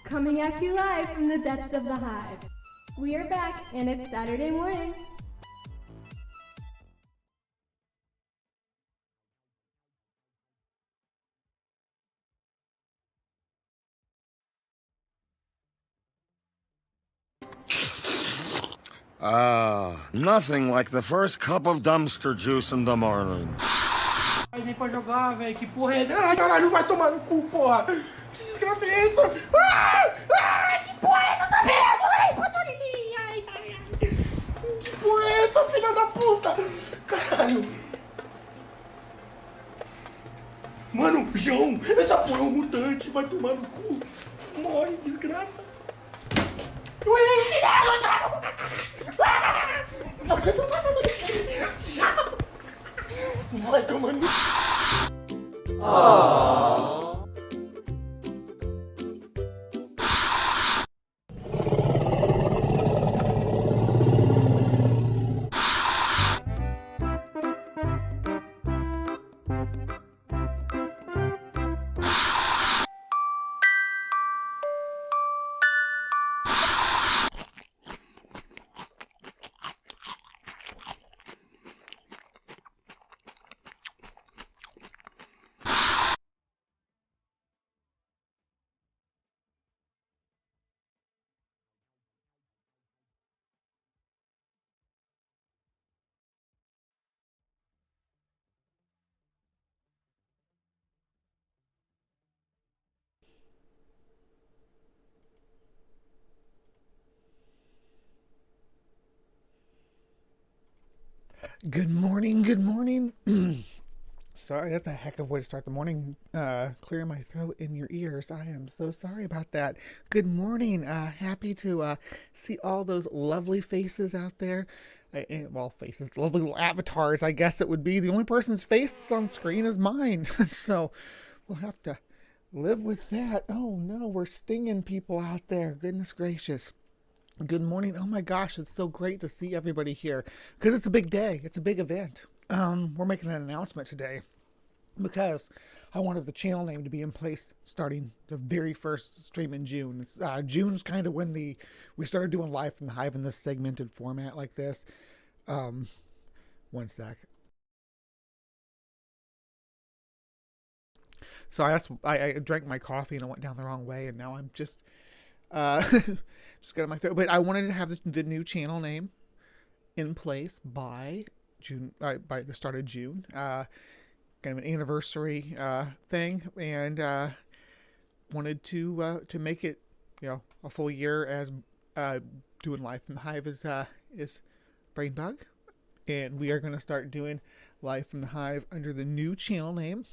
Coming at you live from the depths of the Hive. We are back, and it's Saturday morning. Nothing like the first cup of dumpster juice in the morning. Aí vem pra jogar, velho. Que porra é essa? Ai, caralho, vai tomar no cu, porra. Que desgraça é essa? Que porra é essa? Tá vendo? Ai, passou em mim. Ai, caralho. Que porra é essa, filha da puta? Caralho. Mano, João, essa porra é um mutante. Vai tomar no cu. Morre, desgraça. Vai tomando. Good morning, good morning. Sorry, that's a heck of a way to start the morning. Clearing my throat in your ears. I am so sorry about that. Good morning. Happy to see all those lovely faces out there. Faces, lovely little avatars, I guess it would be. The only person's face that's on screen is mine. So we'll have to live with that. Oh no, we're stinging people out there. Goodness gracious. Good morning. Oh my gosh, it's so great to see everybody here because it's a big day. It's a big event. We're making an announcement today because I wanted the channel name to be in place starting the very first stream in June. June's kind of when we started doing live from the Hive in this segmented format like this. One sec. So I drank my coffee and I went down the wrong way, and now I'm just just got my throat. But I wanted to have the new channel name in place by June, by the start of June. Kind of an anniversary thing, and wanted to make it, a full year as doing live from the Hive is Brainbug, and we are going to start doing live from the Hive under the new channel name.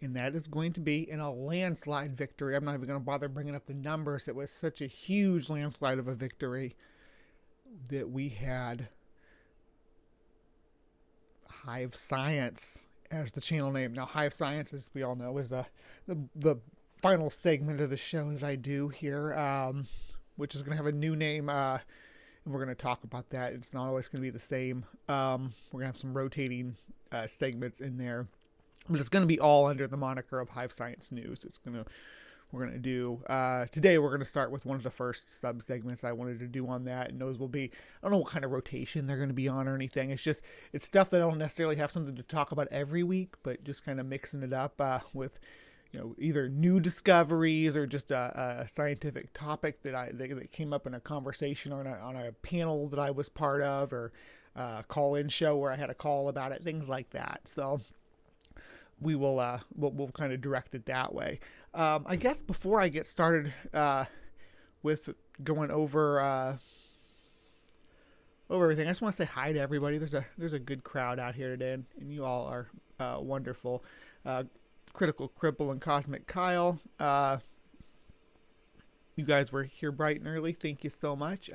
And that is going to be in a landslide victory. I'm not even going to bother bringing up the numbers. It was such a huge landslide of a victory that we had Hive Science as the channel name. Now, Hive Science, as we all know, is the final segment of the show that I do here, which is going to have a new name, and we're going to talk about that. It's not always going to be the same. We're going to have some rotating segments in there. But it's going to be all under the moniker of Hive Science News. We're going to do, today we're going to start with one of the first sub-segments I wanted to do on that. And those will be, I don't know what kind of rotation they're going to be on or anything. It's stuff that I don't necessarily have something to talk about every week, but just kind of mixing it up with, either new discoveries or just a scientific topic that came up in a conversation or on a panel that I was part of, or a call-in show where I had a call about it, things like that. So we'll kind of direct it that way. I guess before I get started with going over everything, I just want to say hi to everybody. There's a good crowd out here today, and you all are wonderful. Critical Cripple and Cosmic Kyle, you guys were here bright and early. Thank you so much.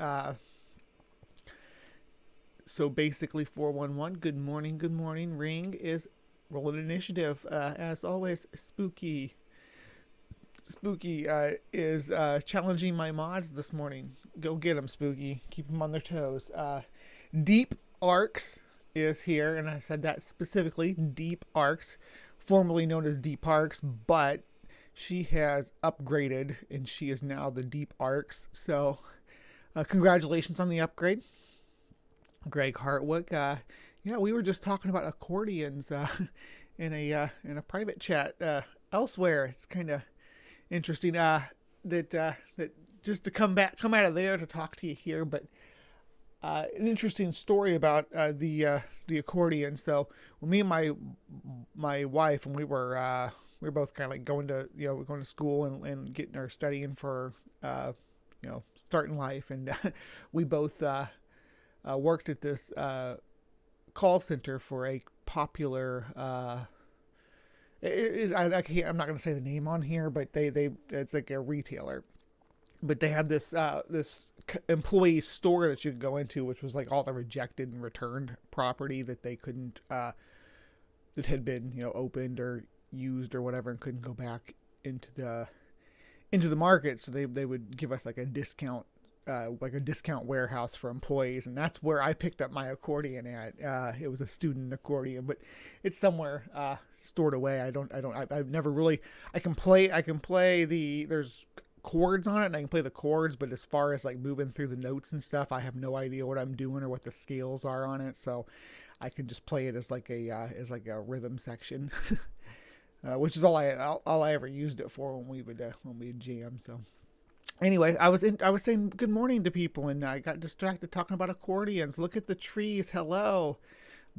So basically 411, good morning. Ring is rolling initiative. As always, Spooky is challenging my mods this morning. Go get them, Spooky. Keep them on their toes. Deep Arcs is here, and I said that specifically. Deep Arcs, formerly known as Deep Arcs, but she has upgraded and she is now the Deep Arcs. So congratulations on the upgrade, Greg Hartwick. Yeah, we were just talking about accordions in a private chat elsewhere. It's kind of interesting that just to come out of there to talk to you here, but an interesting story about the accordion. So when me and my wife, and we were both kind of like going to school and getting our studying for starting life, and we both worked at this call center for a popular I'm not going to say the name on here, but it's like a retailer, but they had this employee store that you could go into, which was like all the rejected and returned property that they couldn't that had been opened or used or whatever and couldn't go back into the market. So they would give us like a discount warehouse for employees, and that's where I picked up my accordion at. It was a student accordion, but it's somewhere stored away. I've never really. I can play there's chords on it, and I can play the chords, but as far as like moving through the notes and stuff, I have no idea what I'm doing or what the scales are on it. So I can just play it as like a rhythm section, which is all I ever used it for when we would jam. So. Anyway, I was saying good morning to people, and I got distracted talking about accordions. Look at the trees. Hello.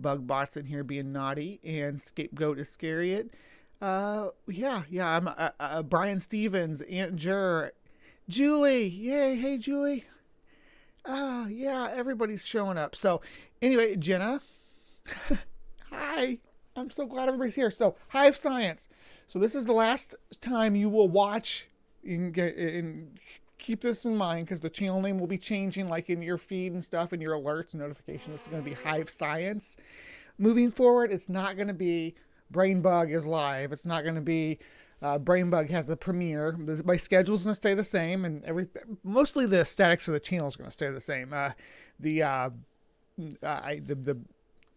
Bugbot's in here being naughty, and Scapegoat Iscariot. I'm Brian Stevens, Aunt Jur, Julie. Yay, hey Julie. Yeah, everybody's showing up. So anyway, Jenna. Hi. I'm so glad everybody's here. So Hive Science. So this is the last time you will watch. And keep this in mind, because the channel name will be changing, like in your feed and stuff, and your alerts and notifications. It's going to be Hive Science. Moving forward, it's not going to be Brainbug is live. It's not going to be Brainbug has the premiere. My schedule's going to stay the same, and mostly the aesthetics of the channel is going to stay the same. The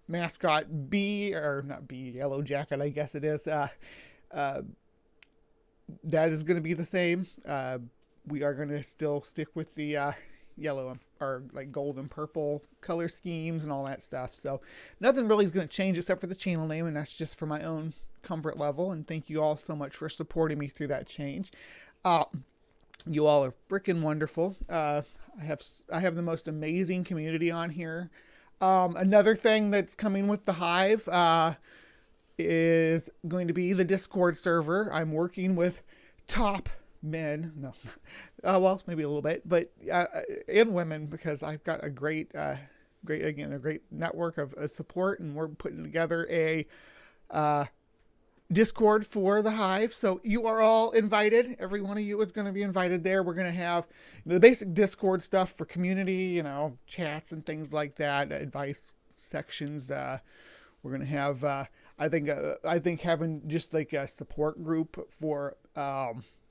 mascot Yellow Jacket, I guess it is. That is going to be the same. We are going to still stick with the yellow or like gold and purple color schemes and all that stuff. So nothing really is going to change except for the channel name, and that's just for my own comfort level. And thank you all so much for supporting me through that change. You all are freaking wonderful. I have the most amazing community on here. Another thing that's coming with the Hive is going to be the Discord server. I'm working with top men, well, maybe a little bit, but and women, because I've got a great network of support, and we're putting together a Discord for the Hive. So you are all invited. Every one of you is going to be invited there. We're going to have the basic Discord stuff for community, chats and things like that, advice sections. We're going to have I think having just like a support group for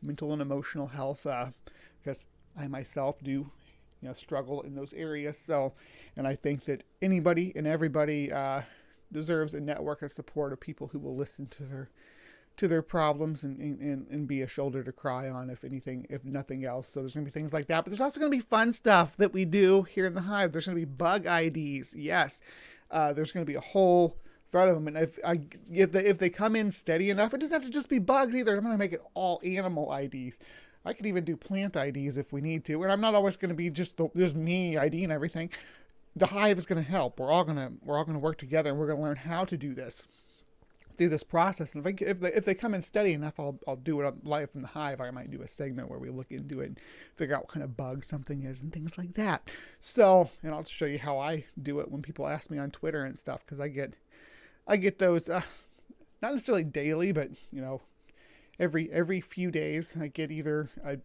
mental and emotional health, because I myself do struggle in those areas. So, and I think that anybody and everybody deserves a network of support of people who will listen to their problems and be a shoulder to cry on, if nothing else. So there's gonna be things like that, but there's also gonna be fun stuff that we do here in the Hive. There's gonna be bug IDs. Yes, there's gonna be a whole thread of them, and if they come in steady enough, it doesn't have to just be bugs either. I'm going to make it all animal IDs. I could even do plant IDs if we need to, and I'm not always going to be just me ID and everything. The Hive is going to help. We're all going to work together, and we're going to learn how to do this through this process. And if they come in steady enough, I'll do it live from the Hive. I might do a segment where we look into it and figure out what kind of bug something is and things like that. So, and I'll show you how I do it when people ask me on Twitter and stuff, because I get those, not necessarily daily, but every few days I get either a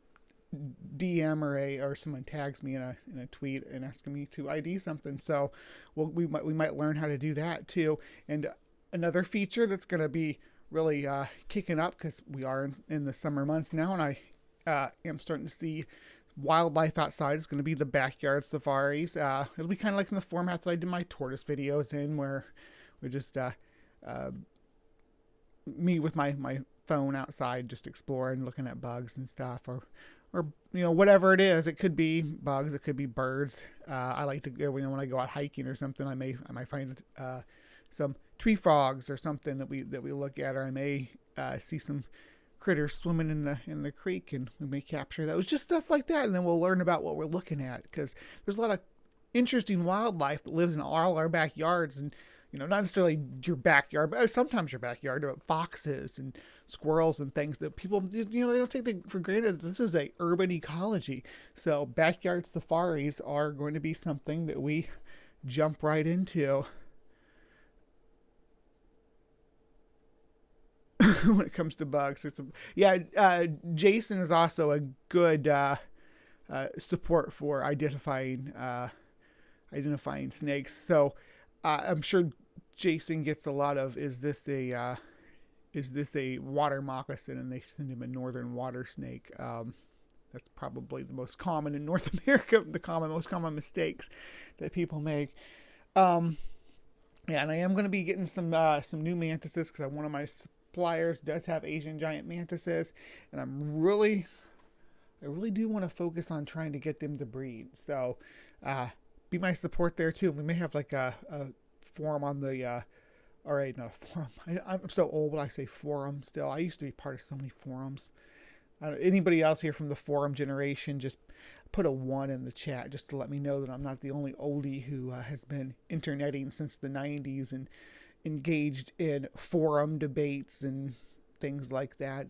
DM or someone tags me in a tweet and asking me to ID something. So we might learn how to do that too. And another feature that's going to be really kicking up, because we are in the summer months now, and I am starting to see wildlife outside, is going to be the backyard safaris. It'll be kind of like in the format that I did my tortoise videos in, where we just me with my phone outside, just exploring, looking at bugs and stuff, or whatever it is. It could be bugs, it could be birds. I like to go, when I go out hiking or something, I might find some tree frogs or something that we look at, or I may see some critters swimming in the creek, and we may capture those. Just stuff like that, and then we'll learn about what we're looking at, because there's a lot of interesting wildlife that lives in all our backyards, and not necessarily your backyard, but sometimes your backyard, but foxes and squirrels and things that people, they don't take for granted that this is a urban ecology. So backyard safaris are going to be something that we jump right into when it comes to bugs. Jason is also a good support for identifying snakes. So I'm sure Jason gets a lot of, is this a water moccasin? And they send him a northern water snake. That's probably the most common in North America, most common mistakes that people make. And I am going to be getting some new mantises, because one of my suppliers does have Asian giant mantises, and I really do want to focus on trying to get them to breed. So be my support there too. We may have like a forum on the not a forum. I'm so old, but I say forum still. I used to be part of so many forums. Anybody else here from the forum generation, just put a 1 in the chat just to let me know that I'm not the only oldie who has been interneting since the 90s and engaged in forum debates and things like that.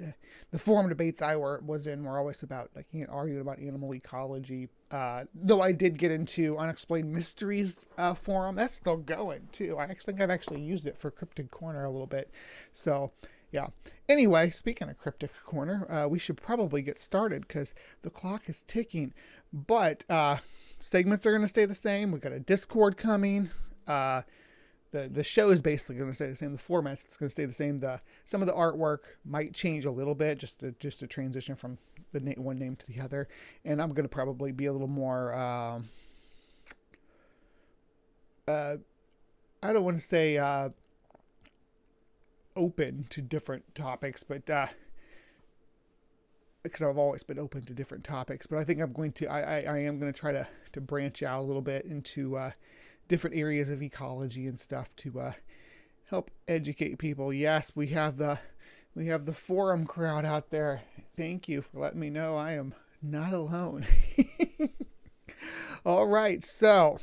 The forum debates I was in were always about arguing about animal ecology. Though I did get into Unexplained Mysteries forum. That's still going too. I think I've actually used it for CryptoCorner a little bit. So yeah. Anyway, speaking of CryptoCorner, we should probably get started because the clock is ticking. But segments are going to stay the same. We've got a Discord coming. The show is basically going to stay the same. The format is going to stay the same. Some of the artwork might change a little bit, just to transition from the one name to the other. And I'm going to probably be a little more, I don't want to say open to different topics, but because I've always been open to different topics. But I think I'm going to, I am going to try to branch out a little bit into different areas of ecology and stuff to help educate people. Yes, we have the forum crowd out there. Thank you for letting me know I am not alone. All right, so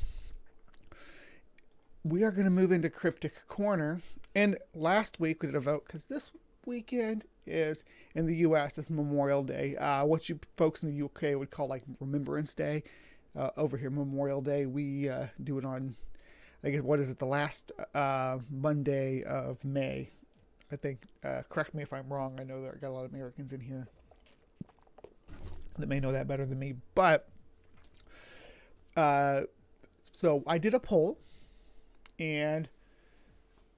we are going to move into CryptoCorner. And last week we did a vote because this weekend is in the U.S. It's Memorial Day. What you folks in the U.K. would call like Remembrance Day. Over here, Memorial Day, we do it on, I guess, what is it, the last Monday of May, I think. Correct me if I'm wrong. I know that I got a lot of Americans in here that may know that better than me. But, so I did a poll and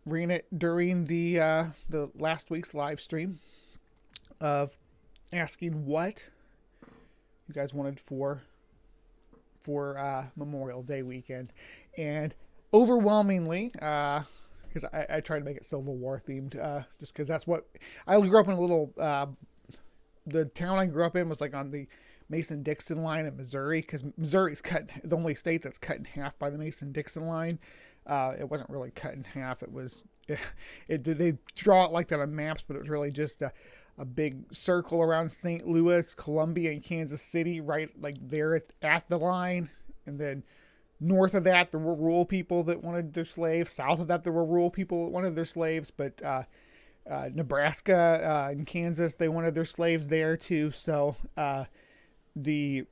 ran it during the last week's live stream of asking what you guys wanted for Memorial Day weekend, and overwhelmingly, because I tried to make it Civil War themed, just because that's what I grew up in. A little, the town I grew up in was like on the Mason-Dixon line in Missouri, because Missouri's the only state that's cut in half by the Mason-Dixon line. It wasn't really cut in half. It was, they draw it like that on maps, but it was really just a big circle around St. Louis, Columbia, and Kansas City, right like there at the line. And then north of that, there were rural people that wanted their slaves. South of that, there were rural people that wanted their slaves. But Nebraska and Kansas, they wanted their slaves there too. So the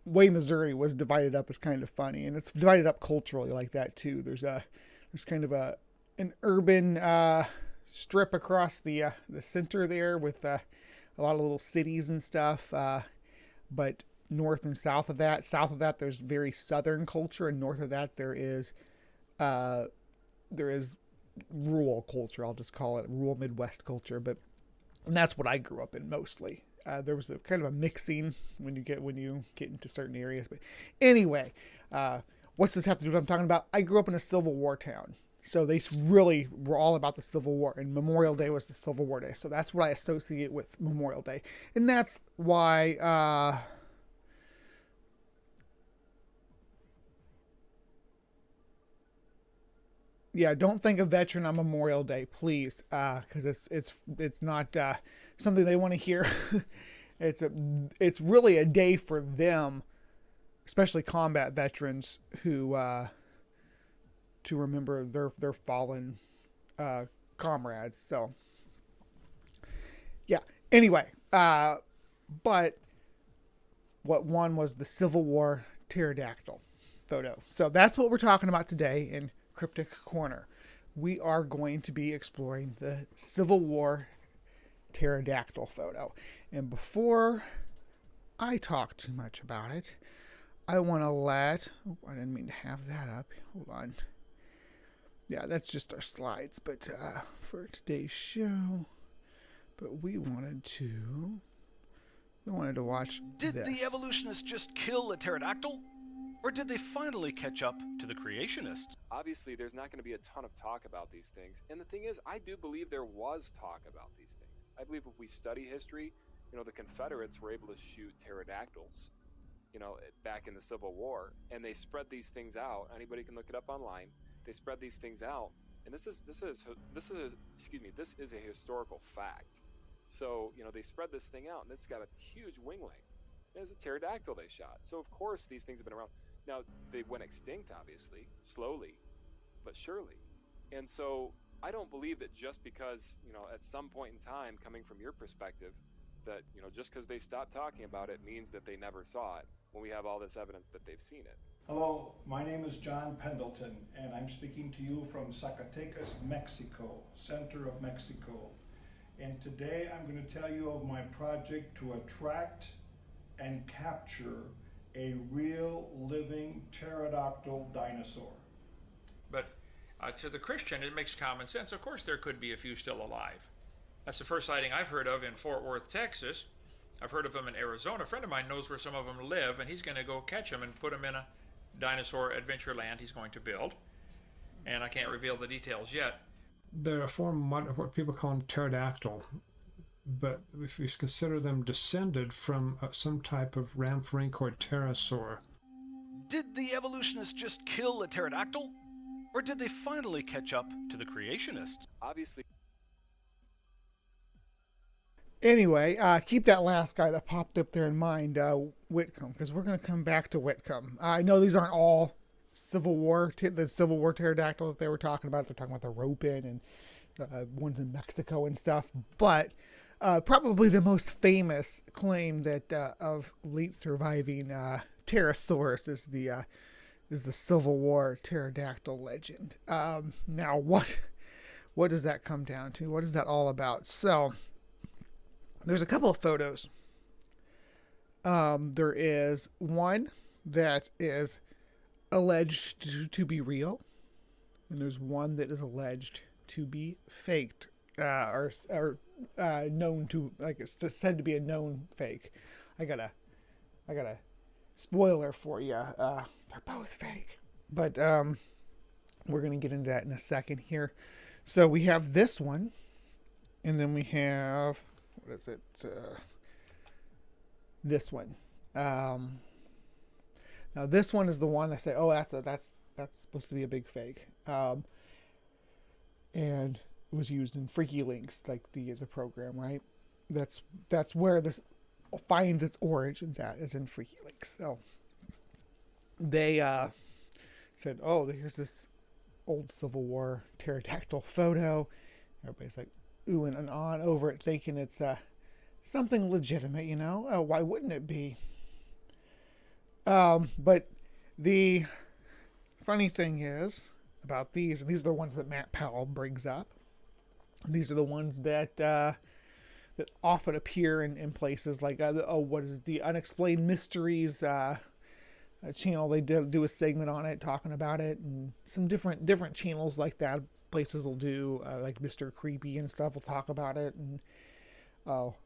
way Missouri was divided up is kind of funny. And it's divided up culturally like that too. There's kind of an urban strip across the center there with a lot of little cities and stuff, but north and south of that there's very southern culture, and north of that there is rural culture. I'll just call it rural Midwest culture, and that's what I grew up in mostly. There was a kind of a mixing when you get into certain areas, but anyway, what's this have to do with what I'm talking about? I grew up in a Civil War town. So they really were all about the Civil War, and Memorial Day was the Civil War Day. So that's what I associate with Memorial Day. And that's why yeah, don't think of veteran on Memorial Day, please, because it's not something they want to hear. It's really a day for them, especially combat veterans who to remember their fallen comrades. So yeah. Anyway, but what won was the Civil War pterodactyl photo. So that's what we're talking about today in Cryptic Corner. We are going to be exploring the Civil War pterodactyl photo. And before I talk too much about it, I want to I didn't mean to have that up. Hold on. Yeah, that's just our slides, but for today's show. But we wanted to watch Did this. the evolutionists just kill the pterodactyl? Or did they finally catch up to the creationists? Obviously, there's not going to be a ton of talk about these things. And the thing is, I do believe there was talk about these things. I believe if we study history, the Confederates were able to shoot pterodactyls, back in the Civil War. And they spread these things out. Anybody can look it up online. They spread these things out. And this is a historical fact. So, they spread this thing out, and it's got a huge wing length. There's a pterodactyl they shot. So, of course, these things have been around. Now, they went extinct, obviously, slowly, but surely. And so, I don't believe that just because, at some point in time, coming from your perspective, that, just because they stopped talking about it means that they never saw it, when we have all this evidence that they've seen it. Hello, my name is John Pendleton, and I'm speaking to you from Zacatecas, Mexico, center of Mexico. And today I'm going to tell you of my project to attract and capture a real living pterodactyl dinosaur. But to the Christian, it makes common sense. Of course, there could be a few still alive. That's the first sighting I've heard of in Fort Worth, Texas. I've heard of them in Arizona. A friend of mine knows where some of them live, and he's going to go catch them and put them in a dinosaur adventure land he's going to build. And I can't reveal the details yet. They're a form of what people call pterodactyl. But if you consider them descended from some type of rhamphorhynchoid pterosaur. Did the evolutionists just kill the pterodactyl? Or did they finally catch up to the creationists? Obviously. Anyway, keep that last guy that popped up there in mind, Whitcomb, because we're going to come back to Whitcomb. I know these aren't all the Civil War pterodactyl that they were talking about. They're talking about the Ropin and ones in Mexico and stuff, but probably the most famous claim that of late surviving pterosaurs is the Civil War pterodactyl legend. Now, what does that come down to? What is that all about? So, there's a couple of photos. There is one that is alleged to be real, and there's one that is alleged to be faked, or known to, like it's said to be a known fake. I got a spoiler for you. They're both fake, but we're gonna get into that in a second here. So we have this one, and then we have, what is it? This one. Now this one is the one I say, oh, that's supposed to be a big fake, and it was used in Freaky Links, like the program, right? That's where this finds its origins at, is in Freaky Links. So they said, oh, here's this old Civil War pterodactyl photo. Everybody's like oohing and on over it, thinking it's something legitimate, why wouldn't it be? But the funny thing is about these are the ones that Matt Powell brings up. These are the ones that that often appear in places like what is it, the Unexplained Mysteries channel. They do a segment on it, talking about it, and some different channels like that. Places will do like Mr. Creepy and stuff will talk about it, and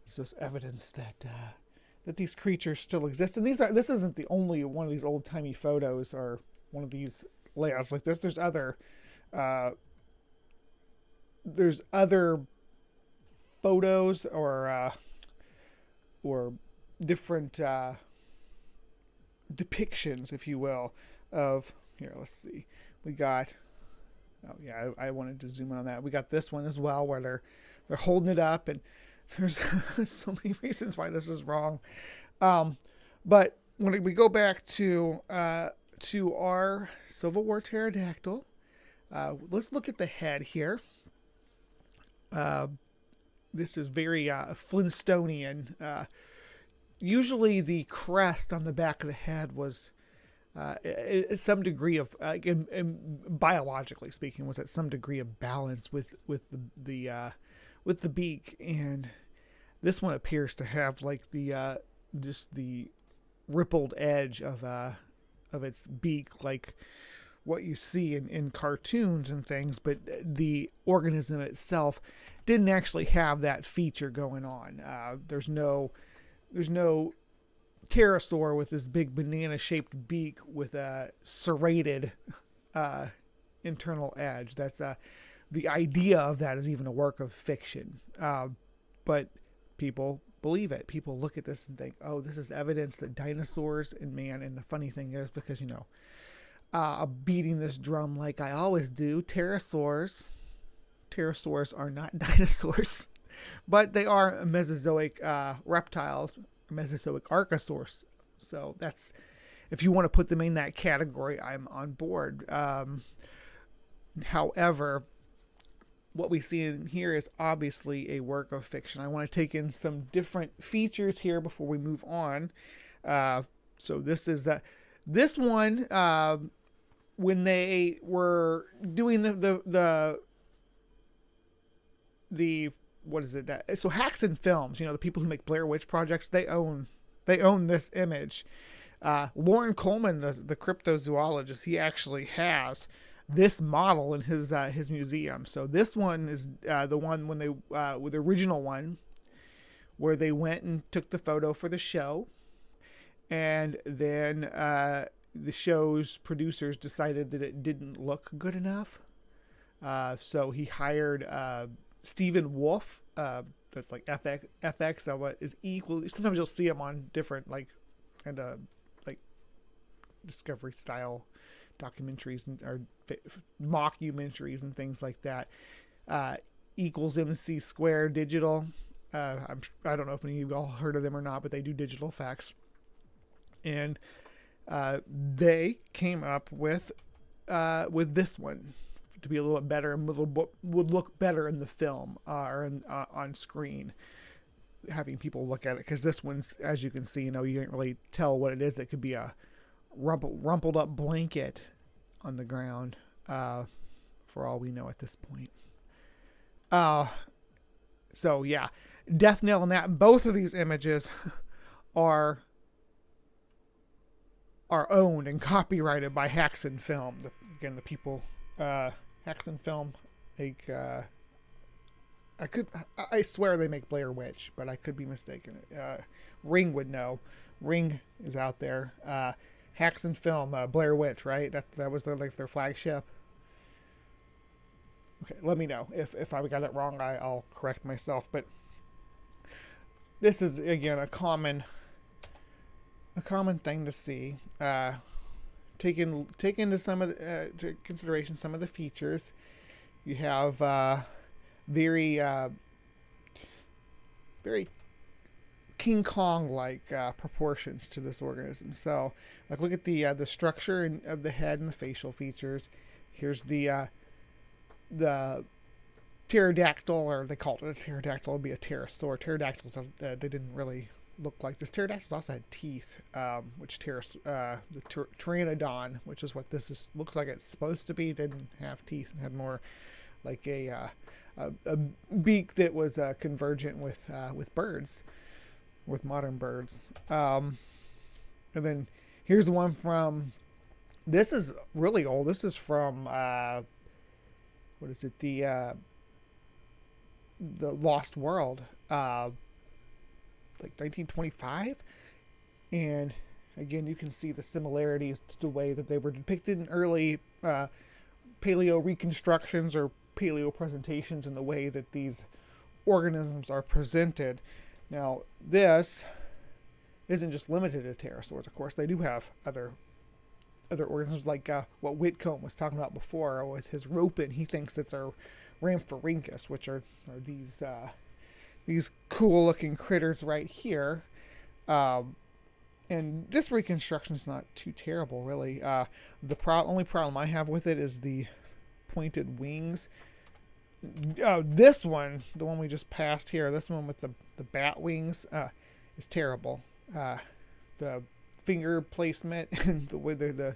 it's just evidence that these creatures still exist. And this isn't the only one of these old timey photos or one of these layouts like this. There's other there's other photos or different depictions, if you will, of here. Let's see. We got. Oh yeah, I wanted to zoom in on that. We got this one as well, where they're holding it up, and there's so many reasons why this is wrong. But when we go back to our Civil War pterodactyl, let's look at the head here. This is very Flintstonian. Usually the crest on the back of the head was some degree of, biologically speaking, was at some degree of balance with the beak, and this one appears to have like the just the rippled edge of its beak, like what you see in cartoons and things, but the organism itself didn't actually have that feature going on. There's no pterosaur with this big banana-shaped beak with a serrated internal edge. That's the idea of that is even a work of fiction, but people believe it. People look at this and think, "Oh, this is evidence that dinosaurs and man." And the funny thing is, because beating this drum like I always do, pterosaurs are not dinosaurs, but they are Mesozoic reptiles. Mesozoic archosaurs. So that's, if you want to put them in that category, I'm on board. However, what we see in here is obviously a work of fiction. I want to take in some different features here before we move on. So this is this one, when they were doing the what is it that, so Haxon Films, the people who make Blair Witch projects, they own this image. Lauren Coleman, the cryptozoologist, he actually has this model in his museum. So this one is the one when they with the original one where they went and took the photo for the show, and then the show's producers decided that it didn't look good enough. So he hired Stephen Wolf, that's like FX, what is equal. Sometimes you'll see him on different like Discovery style documentaries or mockumentaries and things like that. Equals MC Square Digital. I don't know if any of you all heard of them or not, but they do digital effects, and they came up with this one to be a little bit better and would look better in the film or on screen, having people look at it, because this one's, as you can see, you can't really tell what it is. That could be a rumpled up blanket on the ground, for all we know at this point. So yeah, death knell on that. Both of these images are owned and copyrighted by Haxon Film. Again, the people, Haxon Film, I swear they make Blair Witch, but I could be mistaken. Ring would know. Ring is out there. Haxon Film, Blair Witch, right? That was their flagship. Okay, let me know if I got it wrong. I'll correct myself. But this is again a common thing to see. Take into some of to consideration some of the features. You have very King Kong like proportions to this organism. So like look at the structure of the head and the facial features. Here's the pterodactyl, or they called it a pterodactyl. It would be a pterosaur. Pterodactyls, they didn't really look like this. Pterodactyls also had teeth, which the Pteranodon, which is what this looks like it's supposed to be, didn't have teeth and had more like a beak that was convergent with birds, with modern birds. And then here's the one from, this is really old. This is from what is it? The Lost World, like 1925. And again, you can see the similarities to the way that they were depicted in early paleo reconstructions or paleo presentations and the way that these organisms are presented. Now, this isn't just limited to pterosaurs, of course. They do have other organisms, like what Whitcomb was talking about before with his ropin. He thinks it's a Rhamphorhynchus, which are these cool looking critters right here. And this reconstruction is not too terrible, really. The only problem I have with it is the pointed wings. This one, the one we just passed here, this one with the bat wings, is terrible. The finger placement and the way the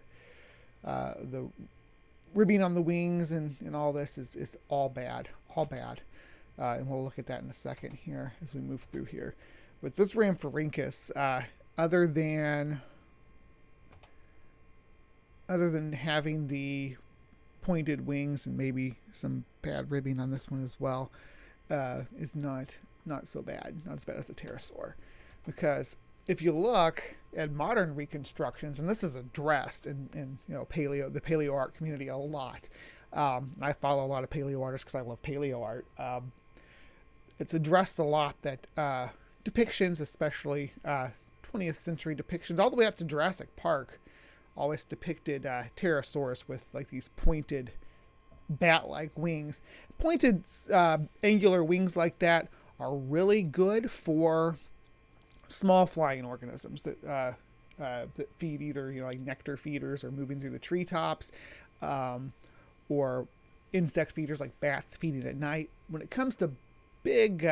ribbing on the wings and all this is all bad, and we'll look at that in a second here as we move through here. But this Rhamphorhynchus, other than having the pointed wings and maybe some bad ribbing on this one as well, is not so bad, not as bad as the pterosaur. Because if you look at modern reconstructions, and this is addressed in the paleo art community a lot. I follow a lot of paleo artists because I love paleo art. It's addressed a lot that depictions, especially 20th century depictions, all the way up to Jurassic Park, always depicted pterosaurs with like these pointed bat-like wings. Pointed angular wings like that are really good for small flying organisms that feed either like nectar feeders or moving through the treetops, or insect feeders like bats feeding at night. When it comes to big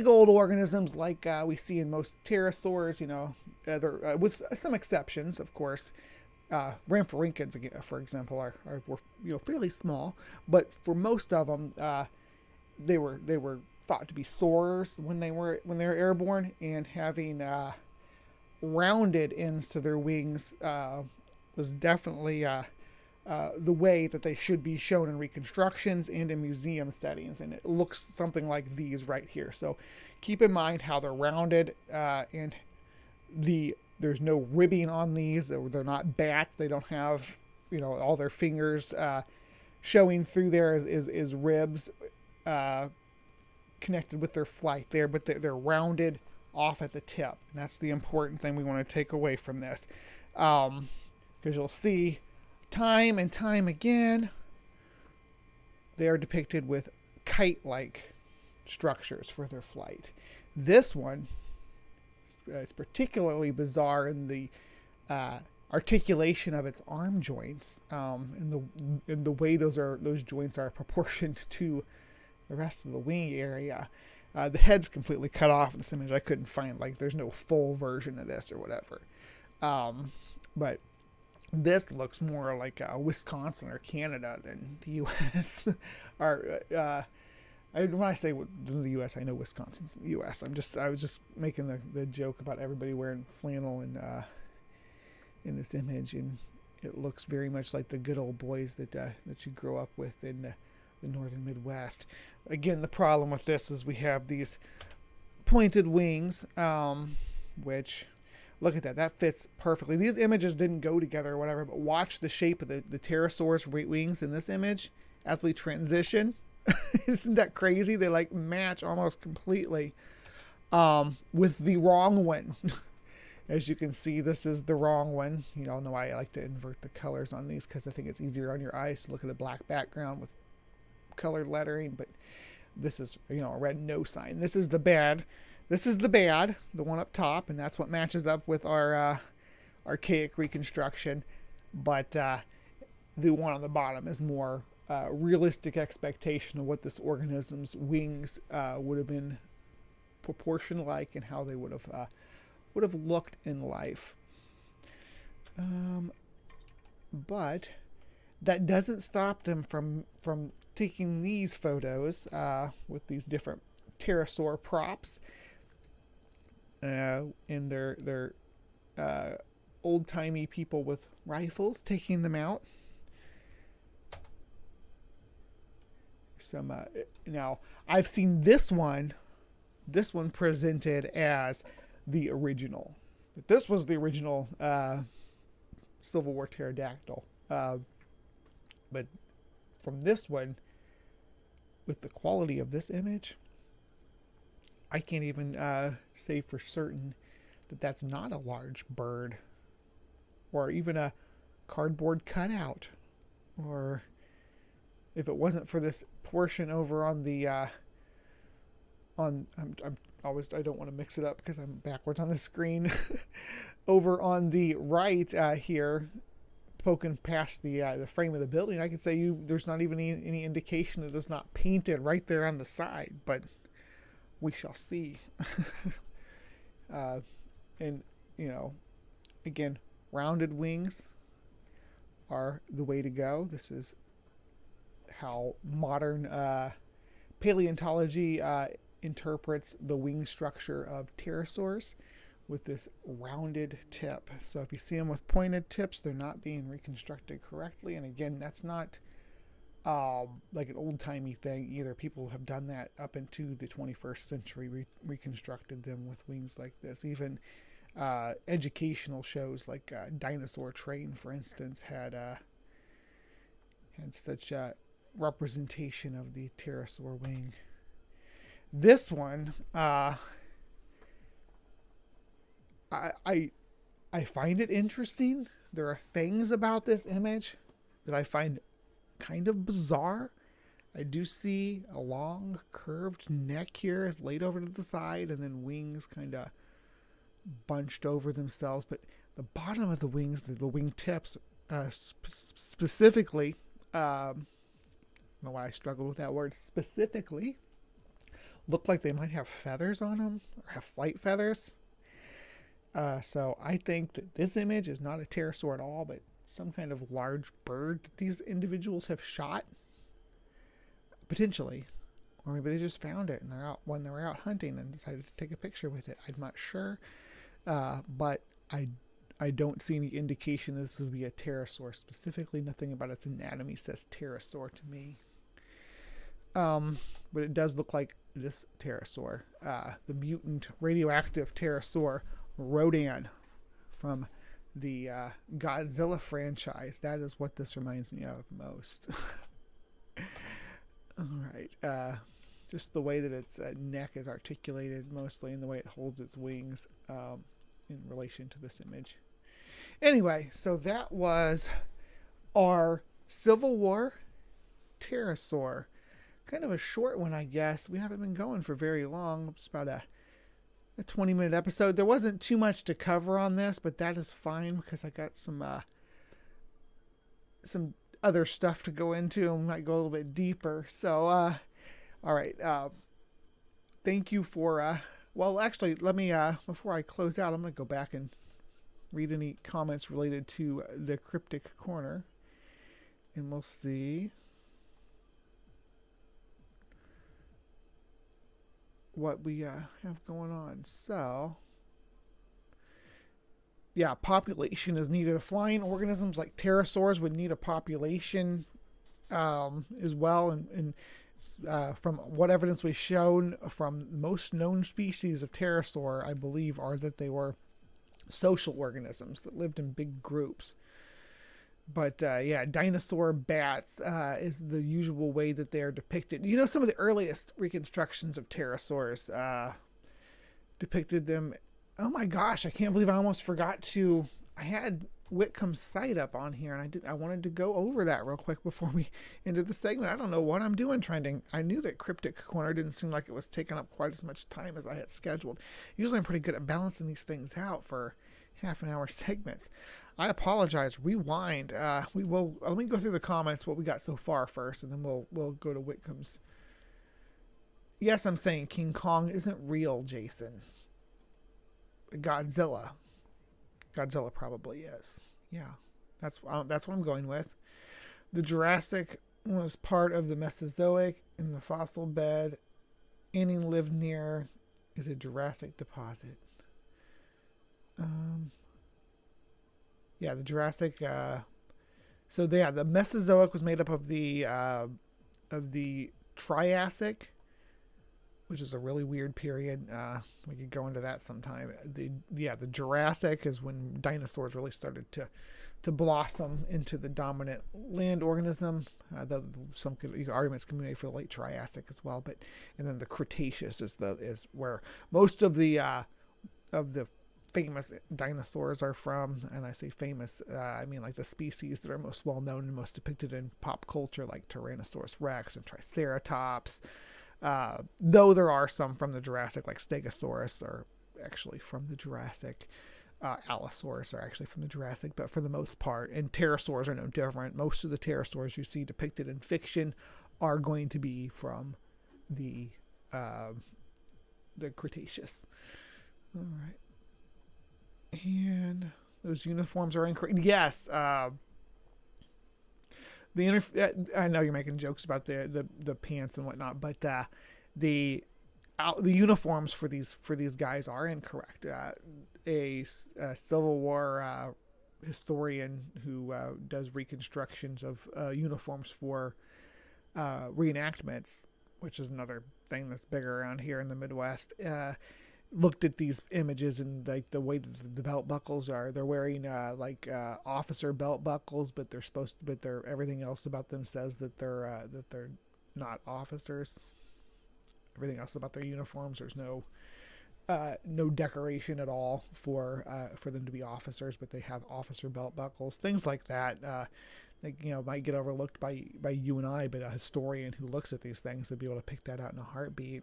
old organisms like we see in most pterosaurs, with some exceptions, of course. Rhamphorhynchids, for example, were fairly small, but for most of them, they were thought to be soarers when they were airborne, and having rounded ends to their wings was definitely the way that they should be shown in reconstructions and in museum settings, and it looks something like these right here. So keep in mind how they're rounded, and there's no ribbing on these. They're not bats. They don't have all their fingers showing through there is ribs connected with their flight there, but they're rounded off at the tip, and that's the important thing we want to take away from this, because you'll see time and time again they are depicted with kite-like structures for their flight. This one is particularly bizarre in the articulation of its arm joints, in the way those joints are proportioned to the rest of the wing area. The head's completely cut off in this image. I couldn't find, there's no full version of this or whatever. But this looks more like Wisconsin or Canada than the U.S. When I say the U.S., I know Wisconsin's the U.S. I was just making the joke about everybody wearing flannel in this image, and it looks very much like the good old boys that you grow up with in the northern Midwest. Again, the problem with this is we have these pointed wings, which, look at that fits perfectly. These images didn't go together or whatever, but watch the shape of the pterosaur's wings in this image as we transition. Isn't that crazy? They match almost completely with the wrong one. As you can see, this is the wrong one. You all know I like to invert the colors on these because I think it's easier on your eyes to look at a black background with colored lettering, but this is a red no sign. This is the bad, the one up top, and that's what matches up with our archaic reconstruction. But the one on the bottom is more realistic expectation of what this organism's wings would have been proportioned like, and how they would have looked in life. But that doesn't stop them from taking these photos with these different pterosaur props, and their old-timey people with rifles taking them out. Now I've seen this one presented as the original. This was the original Civil War pterodactyl, but from this one, with the quality of this image, I can't even say for certain that that's not a large bird, or even a cardboard cutout, or if it wasn't for this portion over on the I'm always, I don't want to mix it up because I'm backwards on the screen. Over on the right here, poking past the frame of the building, I could say there's not even any indication that it's not painted right there on the side, but we shall see. And again, rounded wings are the way to go. This is how modern paleontology interprets the wing structure of pterosaurs, with this rounded tip. So if you see them with pointed tips, they're not being reconstructed correctly. And again, that's not like an old-timey thing either. People have done that up into the 21st century, reconstructed them with wings like this. Even educational shows like Dinosaur Train, for instance, had such a representation of the pterosaur wing. This one, I find it interesting. There are things about this image that I find kind of bizarre. I do see a long curved neck here is laid over to the side, and then wings kind of bunched over themselves. But the bottom of the wings, the wing tips, specifically, I don't know why I struggled with that word, specifically, look like they might have feathers on them, or have flight feathers. So I think that this image is not a pterosaur at all, but some kind of large bird that these individuals have shot, potentially, or maybe they just found it and when they were out hunting and decided to take a picture with it. I'm not sure, but I don't see any indication this would be a pterosaur. Specifically, nothing about its anatomy says pterosaur to me. But it does look like this pterosaur, the mutant radioactive pterosaur Rodan from the Godzilla franchise. That is what this reminds me of most. All right. Just the way that its neck is articulated mostly, and the way it holds its wings in relation to this image. Anyway, so that was our Civil War pterosaur. Kind of a short one, I guess. We haven't been going for very long. It's about a 20-minute episode. There wasn't too much to cover on this, but that is fine because I got some other stuff to go into and might go a little bit deeper. So, all right. Thank you for, well, actually, let me, before I close out, I'm going to go back and read any comments related to the Cryptic Corner, and we'll see what we have going on. So, yeah, population is needed. Flying organisms like pterosaurs would need a population as well. And from what evidence we've shown from most known species of pterosaur, I believe, are that they were social organisms that lived in big groups. But yeah, dinosaur bats is the usual way that they are depicted. You know, some of the earliest reconstructions of pterosaurs depicted them. Oh my gosh, I can't believe I almost forgot to. I had Whitcomb's site up on here, and I wanted to go over that real quick before we ended the segment. I don't know what I'm doing trending. I knew that Cryptic Corner didn't seem like it was taking up quite as much time as I had scheduled. Usually I'm pretty good at balancing these things out for half an hour segments. I apologize. Rewind. We will. Let me go through the comments. What we got so far first, and then we'll go to Whitcomb's. Yes, I'm saying King Kong isn't real, Jason. Godzilla probably is. Yeah, that's what I'm going with. The Jurassic was part of the Mesozoic in the fossil bed. Anything lived near is a Jurassic deposit. Yeah, the Jurassic. So the Mesozoic was made up of the Triassic, which is a really weird period. We could go into that sometime. The Jurassic is when dinosaurs really started to blossom into the dominant land organism. Some arguments can be made for the late Triassic as well, and then the Cretaceous is where most of the famous dinosaurs are from. And I say famous, I mean like the species that are most well known and most depicted in pop culture, like Tyrannosaurus Rex and Triceratops. Though there are some from the Jurassic, like Stegosaurus, are actually from the Jurassic. Allosaurus are actually from the Jurassic, but for the most part, and pterosaurs are no different. Most of the pterosaurs you see depicted in fiction are going to be from the Cretaceous. All right, and those uniforms are incorrect. Yes. I know you're making jokes about the pants and whatnot, but the uniforms for these guys are incorrect. A Civil War historian who does reconstructions of uniforms for reenactments, which is another thing that's bigger around here in the Midwest, looked at these images and like the way that the belt buckles are. They're wearing officer belt buckles, but they're everything else about them says that they're not officers. Everything else about their uniforms, there's no decoration at all for them to be officers, but they have officer belt buckles, things like that. Might get overlooked by you and I, but a historian who looks at these things would be able to pick that out in a heartbeat.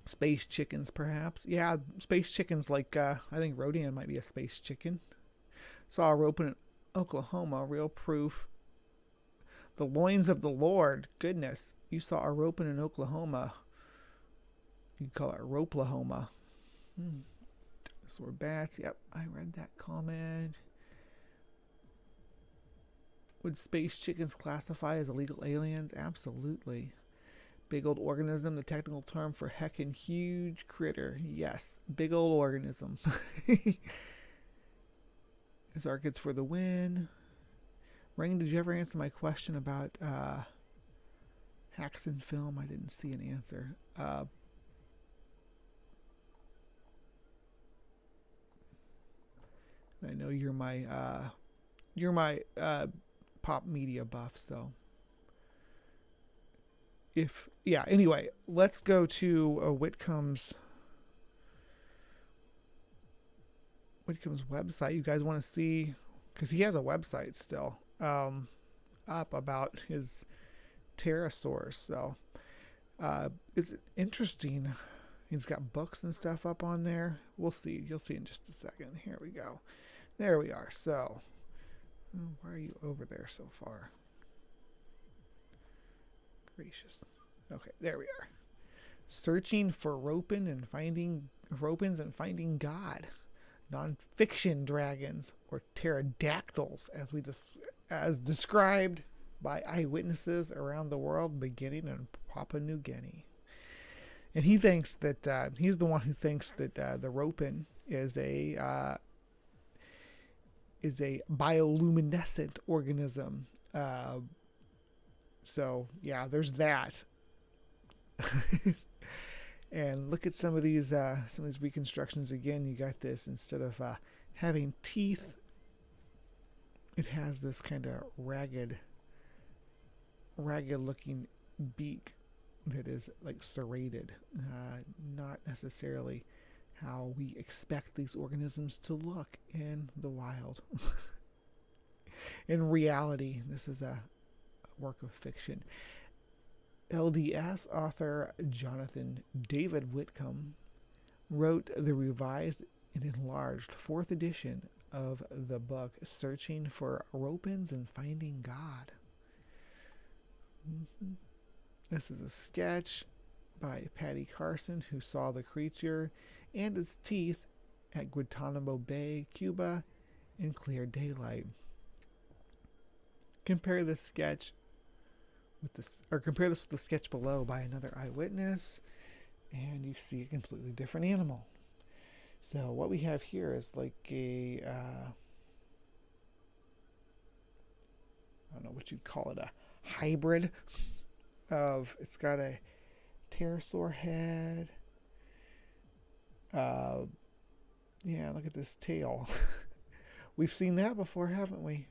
Space chickens, perhaps. Yeah, space chickens. Like I think Rodian might be a space chicken. Saw a rope in Oklahoma. Real proof. The loins of the Lord. Goodness, you saw a rope in Oklahoma. You call it Roplahoma. Dinosaur bats. Yep, I read that comment. Would space chickens classify as illegal aliens? Absolutely. Big old organism, the technical term for heckin' huge critter. Yes, big old organism. His Arcades for the win. Ring, did you ever answer my question about hacks in film? I didn't see an answer. I know you're my pop media buff, so anyway, let's go to Whitcomb's website. You guys want to see, because he has a website still up about his pterosaurs, so it's interesting. He's got books and stuff up on there. We'll see. You'll see in just a second. Here we go. There we are. So why are you over there so far? Gracious. Okay, there we are. Searching for ropins and finding God. Non-fiction dragons, or pterodactyls, as described by eyewitnesses around the world, beginning in Papua New Guinea. And he thinks that he's the one who thinks that the ropin is a bioluminescent organism. So yeah, there's that. And look at some of these reconstructions again. You got this, instead of having teeth, it has this kind of ragged looking beak that is like serrated. Not necessarily how we expect these organisms to look in the wild. In reality, this is a work of fiction. LDS author Jonathan David Whitcomb wrote the revised and enlarged 4th edition of the book Searching for Ropins and Finding God. This is a sketch by Patty Carson, who saw the creature and its teeth at Guantanamo Bay, Cuba, in clear daylight. Compare this with the sketch below by another eyewitness, and you see a completely different animal. So what we have here is like a I don't know what you'd call it, a hybrid it's got a pterosaur head. Yeah, look at this tail. We've seen that before, haven't we?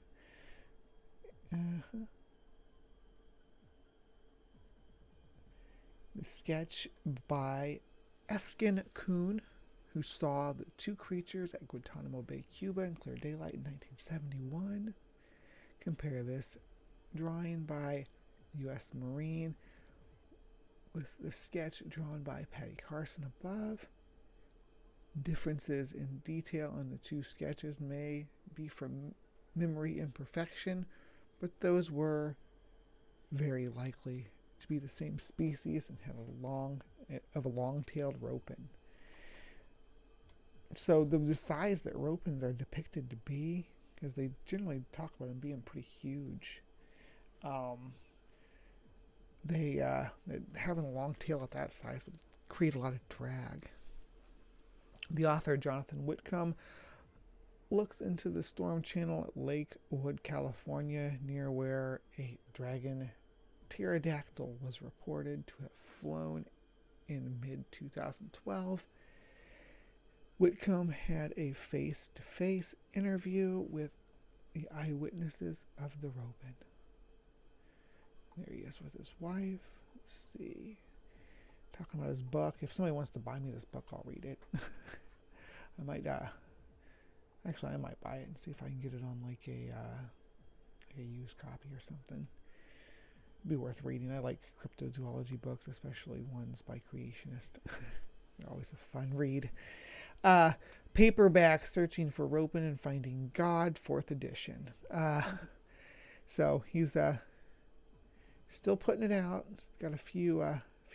The sketch by Eskin Kuhn, who saw the two creatures at Guantanamo Bay, Cuba in clear daylight in 1971. Compare this drawing by U.S. Marine with the sketch drawn by Patty Carson above. Differences in detail on the two sketches may be from memory imperfection, but those were very likely to be the same species and have a long-tailed ropin. So the size that ropins are depicted to be, because they generally talk about them being pretty huge, they having a long tail at that size would create a lot of drag. The author, Jonathan Whitcomb, looks into the storm channel at Lakewood, California, near where a dragon pterodactyl was reported to have flown in mid-2012. Whitcomb had a face-to-face interview with the eyewitnesses of the ropin. There he is with his wife. Let's see. Talking about his book. If somebody wants to buy me this book, I'll read it. I might actually I might buy it and see if I can get it on like a used copy or something. It'd be worth reading. I like cryptozoology books, especially ones by Creationist. They're always a fun read. Paperback, Searching for Ropin and Finding God, 4th edition. So he's still putting it out. It's got a few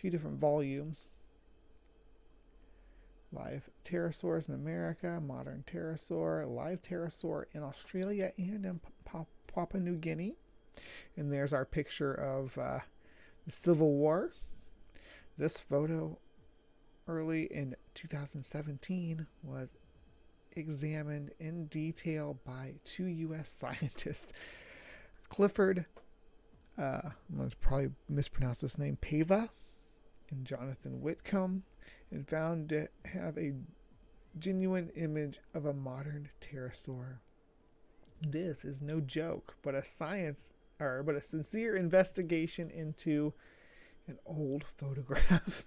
different volumes. Live pterosaurs in America, modern pterosaur, live pterosaur in Australia and in Papua New Guinea. And there's our picture of the Civil War. This photo, early in 2017, was examined in detail by 2 U.S. scientists. Clifford, I'm going to probably mispronounce this name, Pava, and Jonathan Whitcomb, and found to have a genuine image of a modern pterosaur. This is no joke, but a sincere investigation into an old photograph.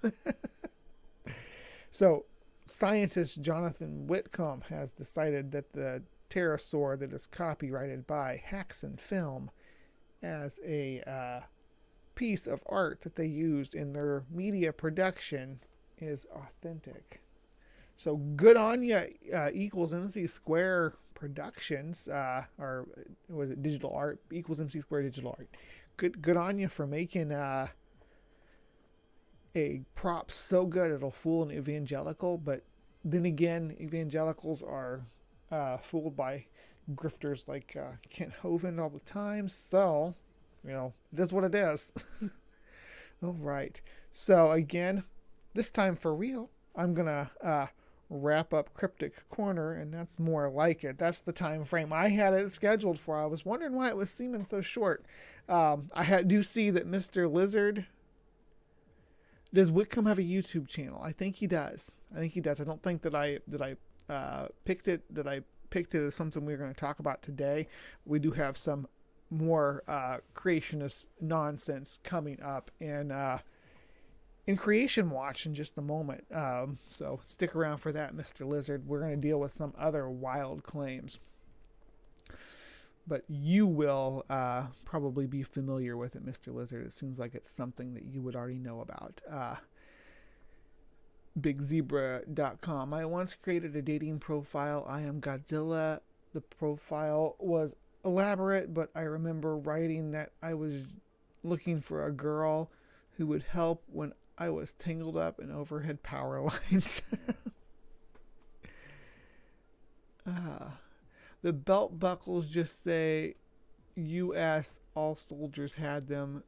So, scientist Jonathan Whitcomb has decided that the pterosaur that is copyrighted by Haxon Film as a piece of art that they used in their media production is authentic. So good on ya, equals MC Square Productions, or was it Digital Art? Equals MC Square Digital Art. Good on you for making a prop so good it'll fool an evangelical, but then again, evangelicals are fooled by grifters like Kent Hovind all the time, so, you know, it is what it is. All right. So, again, this time for real, I'm going to wrap up Cryptic Corner, and that's more like it. That's the time frame I had it scheduled for. I was wondering why it was seeming so short. I do see that Mr. Lizard... Does Whitcomb have a YouTube channel? I think he does. I don't think that I picked it as something we were going to talk about today. We do have some more creationist nonsense coming up in Creation Watch in just a moment. So stick around for that, Mr. Lizard. We're going to deal with some other wild claims. But you will probably be familiar with it, Mr. Lizard. It seems like it's something that you would already know about. BigZebra.com. I once created a dating profile. I am Godzilla. The profile was elaborate, but I remember writing that I was looking for a girl who would help when I was tangled up in overhead power lines. The belt buckles just say U.S. All soldiers had them.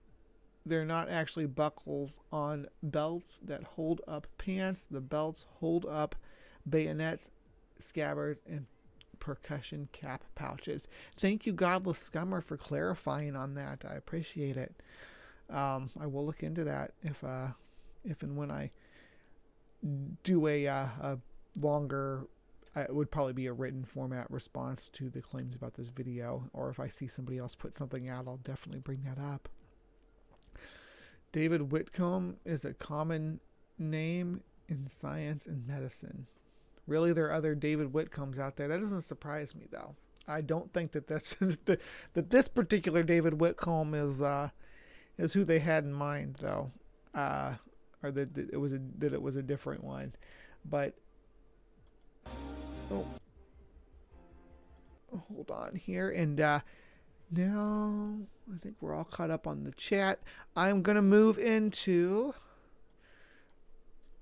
They're not actually buckles on belts that hold up pants. The belts hold up bayonets, scabbards, and percussion cap pouches. Thank you, Godless Scummer, for clarifying on that. I appreciate it. I will look into that if and when I do a longer, it would probably be a written format response to the claims about this video, or if I see somebody else put something out, I'll definitely bring that up. David Whitcomb is a common name in science and medicine. Really, there are other David Whitcombs out there. That doesn't surprise me, though. I don't think that that's that this particular David Whitcomb is who they had in mind, though, or that it was a different one. But hold on here, and now I think we're all caught up on the chat. I'm gonna move into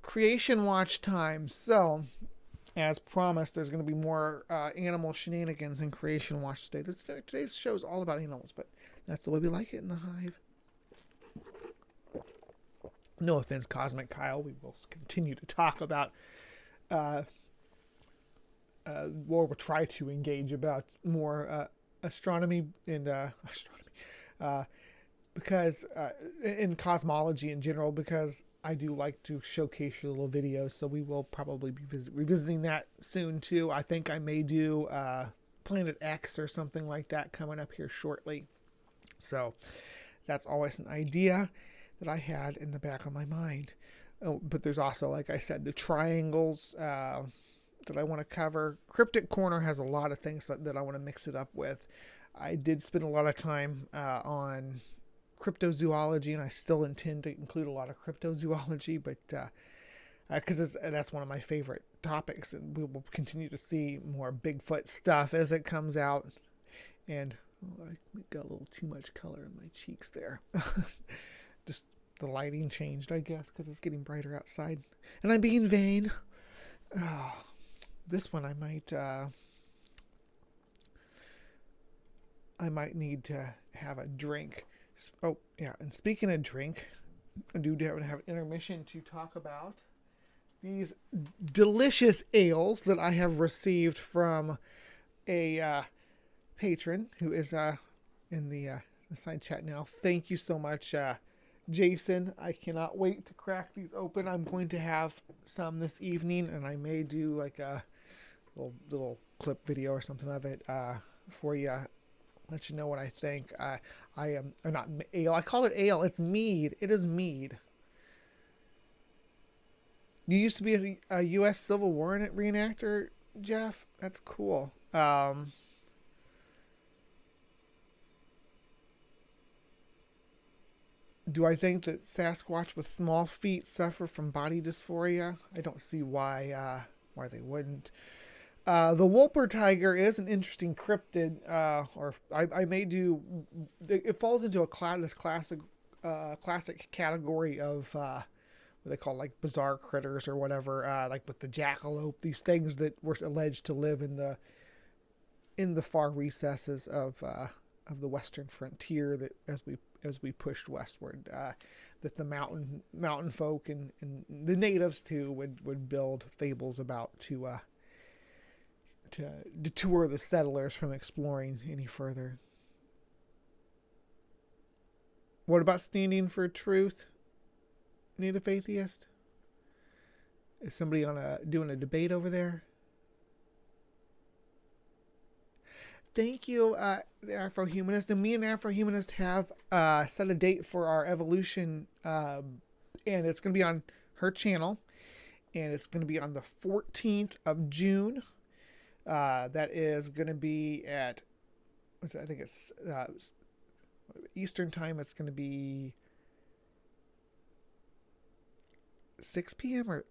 Creation Watch time. So, as promised, there's going to be more animal shenanigans in Creation Watch today. Today's show is all about animals, but that's the way we like it in the Hive. No offense, Cosmic Kyle. We will continue to talk about, or we'll try to engage about more astronomy and because in cosmology in general, because I do like to showcase your little videos, so we will probably be revisiting that soon too. I think I may do Planet X or something like that coming up here shortly. So that's always an idea that I had in the back of my mind. Oh, but there's also, like I said, the triangles that I want to cover. CryptoCorner has a lot of things that I want to mix it up with. I did spend a lot of time on cryptozoology, and I still intend to include a lot of cryptozoology, but because that's one of my favorite topics, and we will continue to see more Bigfoot stuff as it comes out. And I got a little too much color in my cheeks there. Just the lighting changed, I guess, because it's getting brighter outside, and I'm being vain. This one I might need to have a drink. Oh, yeah, and speaking of drink, I do have an intermission to talk about these delicious ales that I have received from a patron who is in the side chat now. Thank you so much, Jason. I cannot wait to crack these open. I'm going to have some this evening, and I may do like a little clip video or something of it for you. Let you know what I think. I am, or not ale. I call it ale. It's mead. It is mead. You used to be a U.S. Civil War reenactor, Jeff. That's cool. Do I think that Sasquatch with small feet suffer from body dysphoria? I don't see why they wouldn't. The Wolper tiger is an interesting cryptid, or I may do. It falls into this classic category of what they call like bizarre critters or whatever, like with the jackalope. These things that were alleged to live in the far recesses of the western frontier. That as we pushed westward, that the mountain folk and the natives too would build fables about to deter the settlers from exploring any further. What about standing for truth, Native Atheist? Is somebody doing a debate over there? Thank you, the Afrohumanist. And me and Afrohumanist have set a date for our evolution, and it's going to be on her channel, and it's going to be on the 14th of June. That is going to be at, I think it's Eastern time. It's going to be 6 p.m. or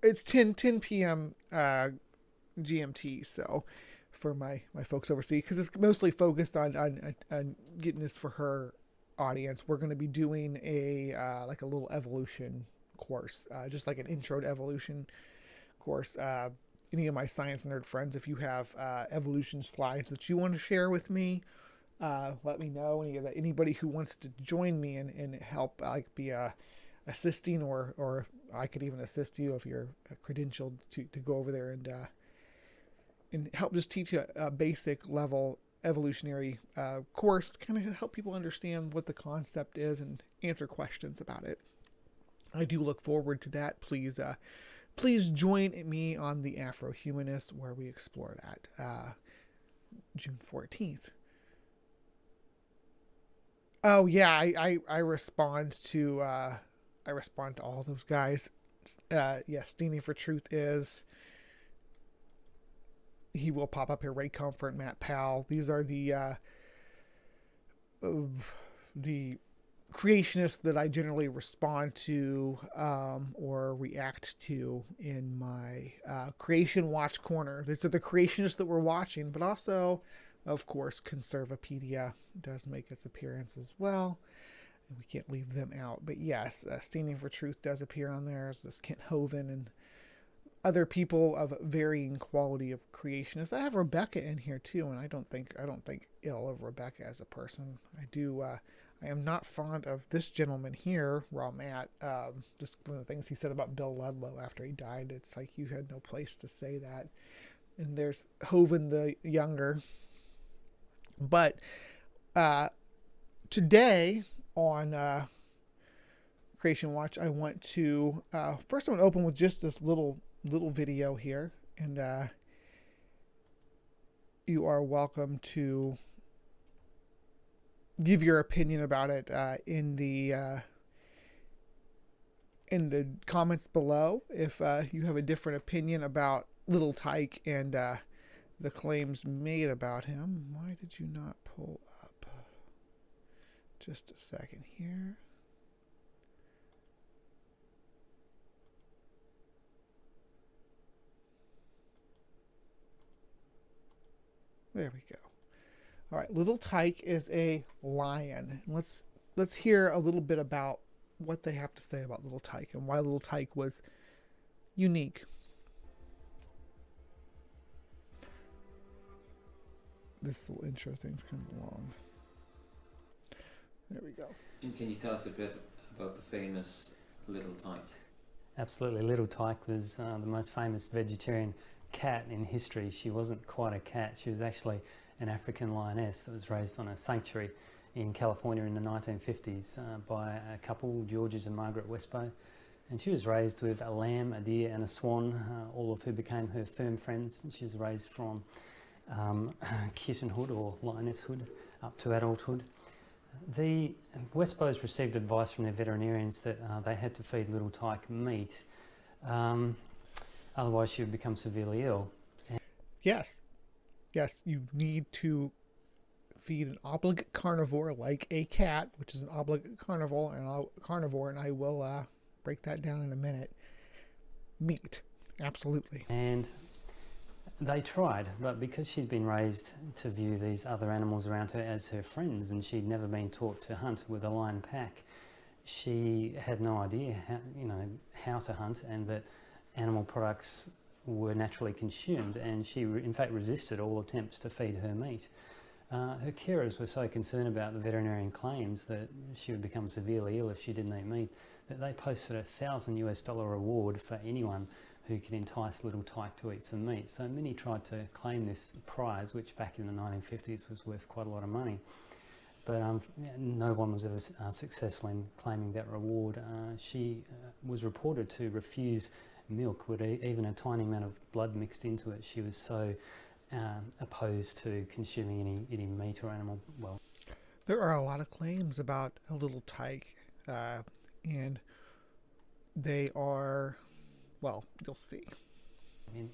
it's 10 p.m. GMT. So for my folks overseas, because it's mostly focused on getting this for her audience, we're going to be doing a like a little evolution course, just like an intro to evolution course. Any of my science nerd friends, if you have evolution slides that you want to share with me, let me know. Anybody who wants to join me and help, like be assisting, or I could even assist you if you're credentialed to go over there and help just teach you a basic level evolutionary course to kind of help people understand what the concept is and answer questions about it. I do look forward to that. Please join me on the Afro-Humanist, where we explore that June 14th. Oh yeah, I respond to all those guys. Standing for Truth is. He will pop up here. Ray Comfort, Matt Powell. These are the creationists that I generally respond to or react to in my Creation Watch Corner. These are the creationists that we're watching, but also, of course, CONSERVAPEDIA does make its appearance as well. And we can't leave them out. But yes, Standing for Truth does appear on there. There's Kent Hovind and other people of varying quality of creationists. I have Rebecca in here too, and I don't think ill of Rebecca as a person. I am not fond of this gentleman here, Raw Matt. Just one of the things he said about Bill Ludlow after he died. It's like you had no place to say that. And there's Hovind the younger. But today on Creation Watch, I want to first I'm going to open with just this little video here, and you are welcome to give your opinion about it in the comments below. If you have a different opinion about Little Tyke and the claims made about him. Why did you not pull up? Just a second here. There we go. All right, Little Tyke is a lion. Let's hear a little bit about what they have to say about Little Tyke and why Little Tyke was unique. This little intro thing's kind of long. There we go. Can you tell us a bit about the famous Little Tyke? Absolutely. Little Tyke was the most famous vegetarian cat in history. She wasn't quite a cat. She was actually an African lioness that was raised on a sanctuary in California in the 1950s by a couple, George's and Margaret Westbow. And she was raised with a lamb, a deer and a swan, all of who became her firm friends. And she was raised from kittenhood or lionesshood up to adulthood. The Westbows received advice from their veterinarians that they had to feed Little Tyke meat, otherwise she would become severely ill. Yes, you need to feed an obligate carnivore like a cat, which is an obligate carnivore, and I will break that down in a minute. Meat, absolutely. And they tried, but because she'd been raised to view these other animals around her as her friends, and she'd never been taught to hunt with a lion pack, she had no idea how to hunt, and that animal products were naturally consumed, and she in fact resisted all attempts to feed her meat. Her carers were so concerned about the veterinarian claims that she would become severely ill if she didn't eat meat that they posted $1,000 reward for anyone who could entice Little Tyke to eat some meat. So many tried to claim this prize, which back in the 1950s was worth quite a lot of money. But no one was ever successful in claiming that reward. She was reported to refuse milk with even a tiny amount of blood mixed into it. She was so opposed to consuming any meat or animal. Well, there are a lot of claims about a Little Tyke, and they are, well, you'll see.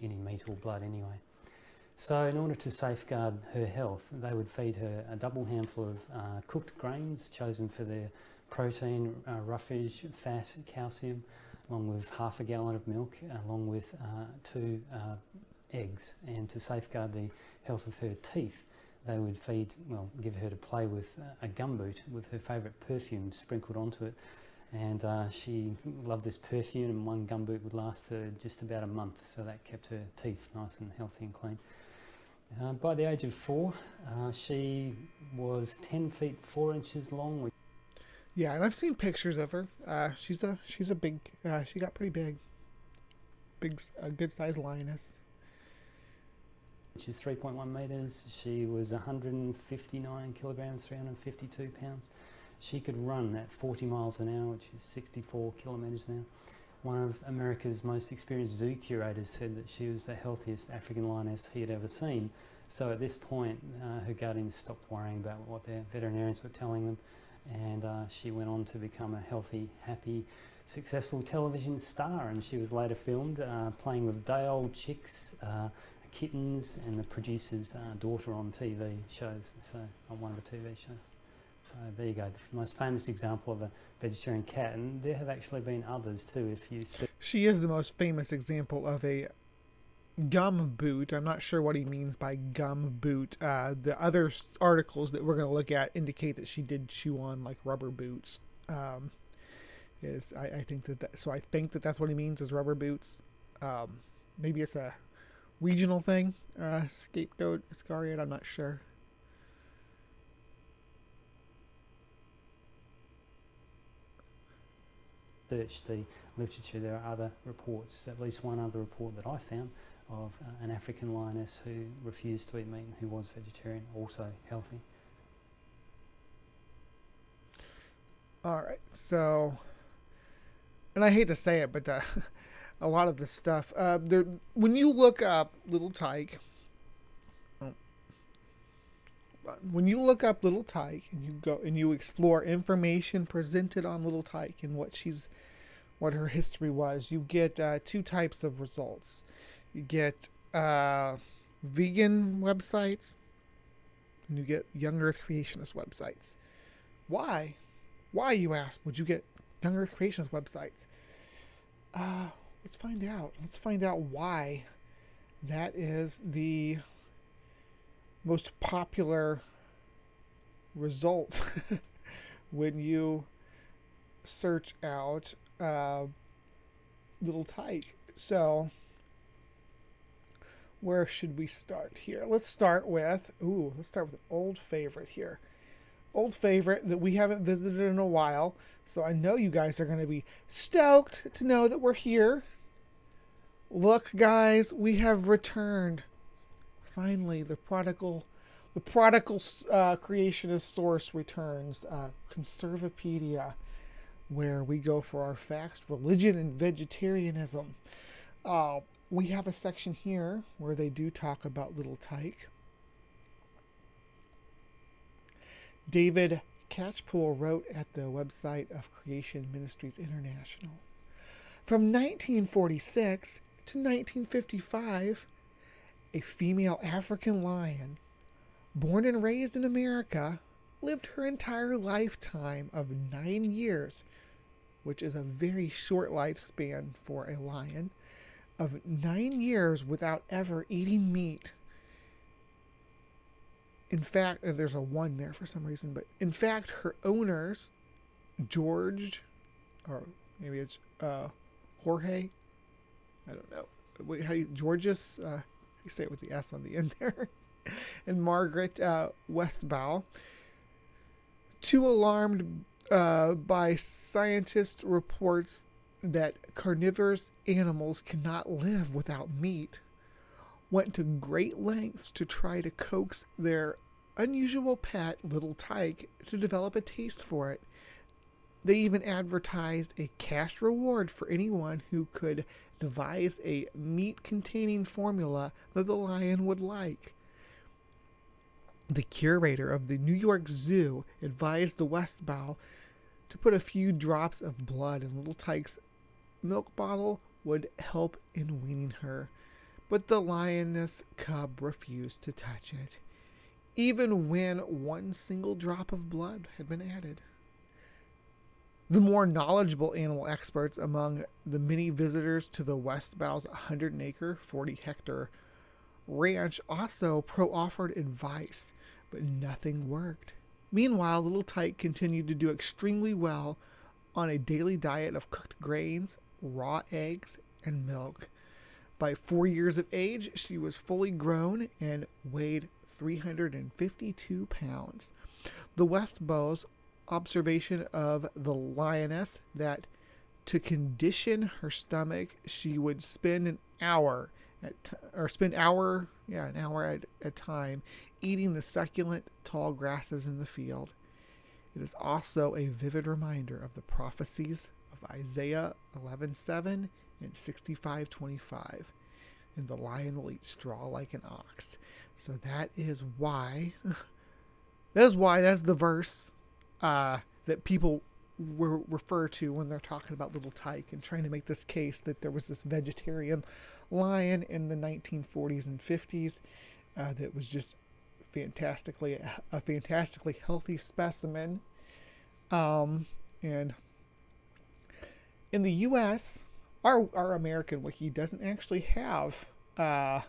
Any meat or blood anyway. So in order to safeguard her health, they would feed her a double handful of cooked grains chosen for their protein, roughage, fat, calcium, along with half a gallon of milk, along with 2 eggs. And to safeguard the health of her teeth, they would give her to play with a gumboot with her favourite perfume sprinkled onto it. And she loved this perfume, and one gumboot would last her just about a month, so that kept her teeth nice and healthy and clean. By the age of 4, she was 10 feet 4 inches long. Yeah, and I've seen pictures of her. She's a big. She got pretty big. A good sized lioness. which is 3.1 metres. She was 159 kilograms, 352 pounds. She could run at 40 miles an hour, which is 64 kilometres an hour. One of America's most experienced zoo curators said that she was the healthiest African lioness he had ever seen. So at this point, her guardians stopped worrying about what their veterinarians were telling them, and she went on to become a healthy, happy, successful television star. And she was later filmed playing with day-old chicks, kittens, and the producer's daughter on TV shows, so on one of the TV shows. So there you go, the most famous example of a vegetarian cat, and there have actually been others too. If you see. She is the most famous example of a gum boot. I'm not sure what he means by gum boot. The other articles that we're going to look at indicate that she did chew on like rubber boots. I think that that's what he means is rubber boots. Maybe it's a regional thing. Scapegoat Iscariot, I'm not sure. Search the literature, there are other reports, at least one other report that I found of an African lioness who refused to eat meat and who was vegetarian, also healthy. Alright, so, and I hate to say it, but a lot of this stuff, when you look up Little Tyke, and you go and you explore information presented on Little Tyke and what her history was, you get two types of results. You get vegan websites, and you get young Earth creationist websites. Why, you ask, would you get young Earth creationist websites? Let's find out. Let's find out why that is the most popular result when you search out Little Tyke. So where should we start here? Let's start with an old favorite here. Old favorite that we haven't visited in a while. So I know you guys are going to be stoked to know that we're here. Look, guys, we have returned. Finally, the prodigal creationist source returns. CONSERVAPEDIA, where we go for our facts, religion, and vegetarianism. We have a section here where they do talk about Little Tyke. David Catchpool wrote at the website of Creation Ministries International. From 1946 to 1955, a female African lion, born and raised in America, lived her entire lifetime of 9 years, which is a very short lifespan for a lion, of 9 years without ever eating meat. In fact, there's a 1 there for some reason, but in fact, her owners, George, or maybe it's Jorge, I don't know. Wait, Georges, you say it with the S on the end there, and Margaret Westbow, too alarmed by scientist reports that carnivorous animals cannot live without meat, went to great lengths to try to coax their unusual pet, Little Tyke, to develop a taste for it. They even advertised a cash reward for anyone who could devise a meat-containing formula that the lion would like. The curator of the New York Zoo advised the Westbow to put a few drops of blood in Little Tyke's milk bottle would help in weaning her, but the lioness cub refused to touch it, even when 1 single drop of blood had been added. The more knowledgeable animal experts among the many visitors to the Westbow's 100-acre, 40-hectare ranch also offered advice, but nothing worked. Meanwhile, Little Tyke continued to do extremely well on a daily diet of cooked grains, raw eggs, and milk. By 4 years of age, she was fully grown and weighed 352 pounds. The Westbow's observation of the lioness that to condition her stomach, she would spend an hour or spend an hour at a time eating the succulent tall grasses in the field. It is also a vivid reminder of the prophecies of Isaiah 11:7 and 65:25. And the lion will eat straw like an ox. So that's the verse that people refer to when they're talking about Little Tyke and trying to make this case that there was this vegetarian lion in the 1940s and 50s that was just a fantastically healthy specimen. And in the U.S., our American wiki doesn't actually have the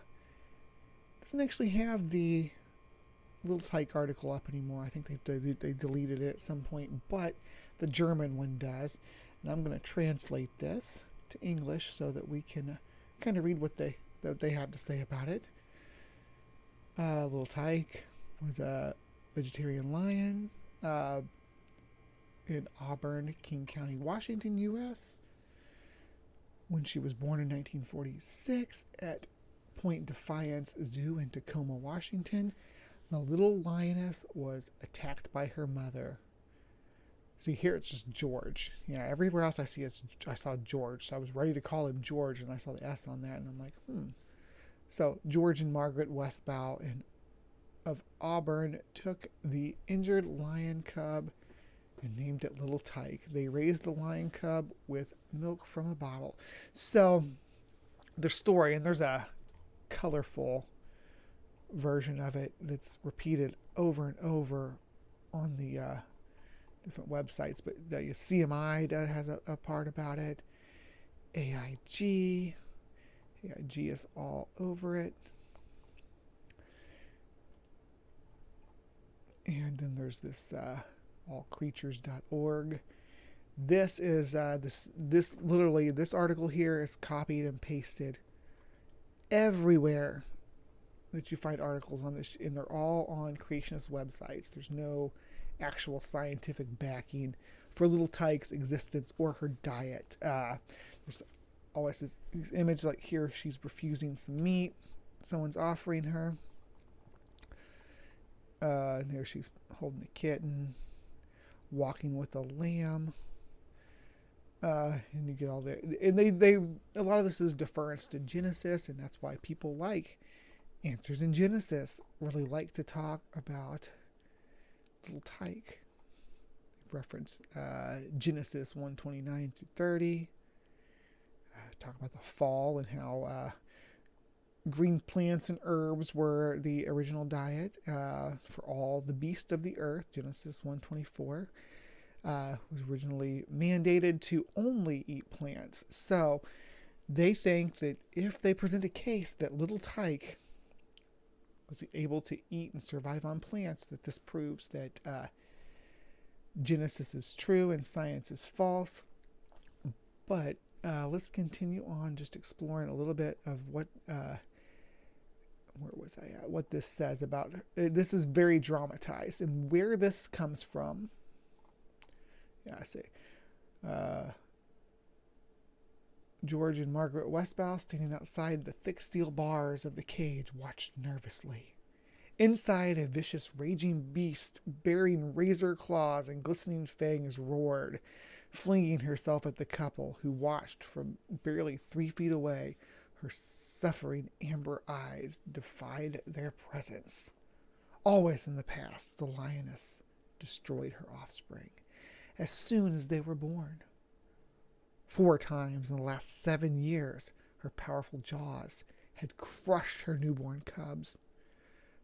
Little Tyke article up anymore. I think they deleted it at some point, but the German one does. And I'm going to translate this to English so that we can kind of read what they have to say about it. Little Tyke was a vegetarian lion in Auburn, King County, Washington, U.S. When she was born in 1946 at Point Defiance Zoo in Tacoma, Washington, the little lioness was attacked by her mother. See, here it's just George. Yeah, everywhere else I saw George. So I was ready to call him George, and I saw the S on that, and I'm like, So George and Margaret Westbow of Auburn took the injured lion cub and named it Little Tyke. They raised the lion cub with milk from a bottle. So the story, and there's a colorful version of it that's repeated over and over on the different websites, but CMI has a part about it. AIG is all over it. And then there's this allcreatures.org. This is this article here is copied and pasted everywhere that you find articles on this, and they're all on Creationist websites. There's no actual scientific backing for Little Tyke's existence or her diet. There's always this image like here, she's refusing some meat someone's offering her. And there she's holding a kitten, walking with a lamb. And you get all the, and they a lot of this is deference to Genesis, and that's why people like Answers in Genesis really like to talk about Little Tyke. Reference Genesis 1:29 through 30. Talk about the fall and how green plants and herbs were the original diet for all the beasts of the earth. Genesis 1:24 was originally mandated to only eat plants. So they think that if they present a case that Little Tyke was able to eat and survive on plants, that this proves that Genesis is true and science is false. But let's continue on just exploring a little bit of what where was I at? What this says about this is very dramatized, and where this comes from. Yeah, I say George and Margaret Westbow, standing outside the thick steel bars of the cage, watched nervously. Inside, a vicious, raging beast bearing razor claws and glistening fangs roared, flinging herself at the couple, who watched from barely 3 feet away. Her suffering amber eyes defied their presence. Always in the past, the lioness destroyed her offspring as soon as they were born. 4 times in the last 7 years, her powerful jaws had crushed her newborn cubs,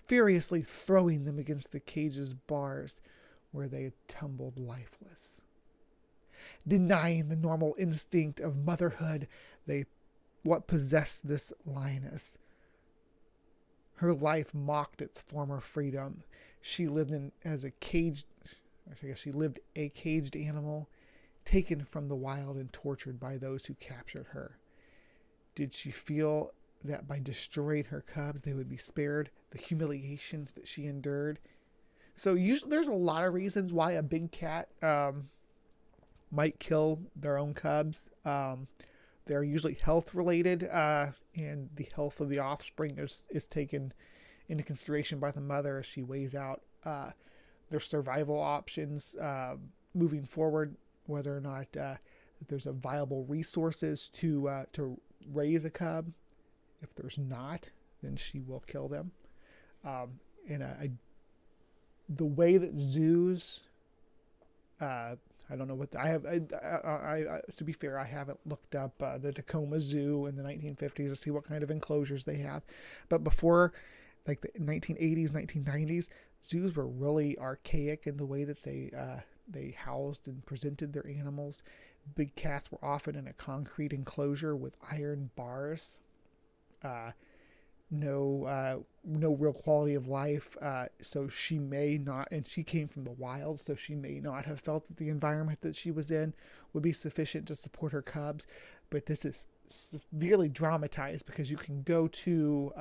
furiously throwing them against the cage's bars where they had tumbled lifeless. Denying the normal instinct of motherhood, what possessed this lioness. Her life mocked its former freedom. She lived she lived a caged animal, taken from the wild and tortured by those who captured her. Did she feel that by destroying her cubs, they would be spared the humiliations that she endured? So usually there's a lot of reasons why a big cat might kill their own cubs. The they're usually health related, and the health of the offspring is taken into consideration by the mother as she weighs out their survival options moving forward, whether or not there's a viable resources to raise a cub. If there's not, then she will kill them. The way that zoos, I don't know what I have. To be fair, I haven't looked up the Tacoma Zoo in the 1950s to see what kind of enclosures they have. But before, like the 1980s, 1990s, zoos were really archaic in the way that they housed and presented their animals. Big cats were often in a concrete enclosure with iron bars. No real quality of life. So she may not, and she came from the wild, so she may not have felt that the environment that she was in would be sufficient to support her cubs. But this is severely dramatized because you can go to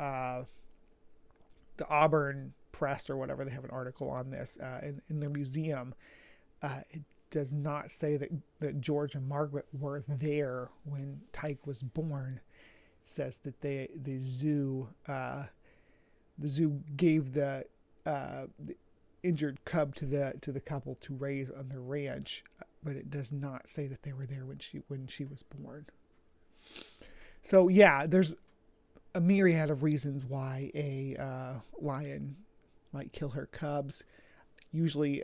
the Auburn Press or whatever, they have an article on this in their museum. It does not say that George and Margaret were there when Tyke was born. It says that the zoo gave the injured cub to the couple to raise on their ranch, but it does not say that they were there when she was born. So yeah, there's a myriad of reasons why a lion might kill her cubs, usually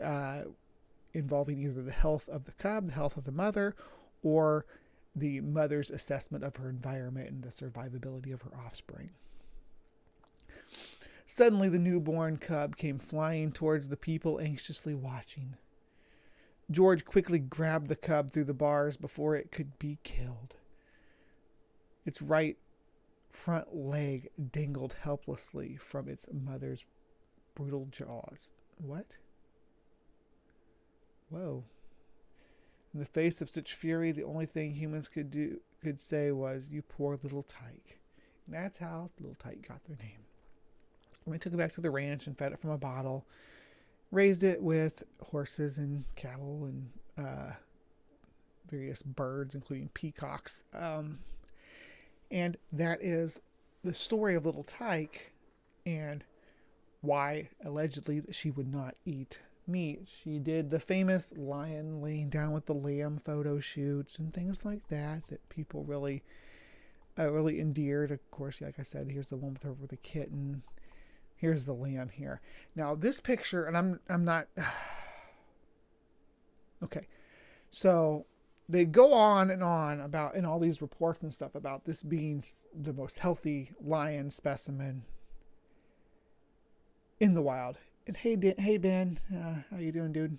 involving either the health of the cub, the health of the mother, or the mother's assessment of her environment and the survivability of her offspring. Suddenly, the newborn cub came flying towards the people anxiously watching. George quickly grabbed the cub through the bars before it could be killed. Its right front leg dangled helplessly from its mother's brutal jaws. What? Whoa. In the face of such fury, the only thing humans could say was, "You poor little Tyke." And that's how little Tyke got their name. And they took it back to the ranch and fed it from a bottle, raised it with horses and cattle and various birds, including peacocks. And that is the story of little Tyke and why, allegedly, that she would not eat meat. She did the famous lion laying down with the lamb photo shoots and things like that people really endeared. Of course, like I said, here's the one with her with the kitten. Here's the lamb here. Now this picture, and I'm not okay. So they go on and on about in all these reports and stuff about this being the most healthy lion specimen in the wild. And hey Ben, how you doing, dude?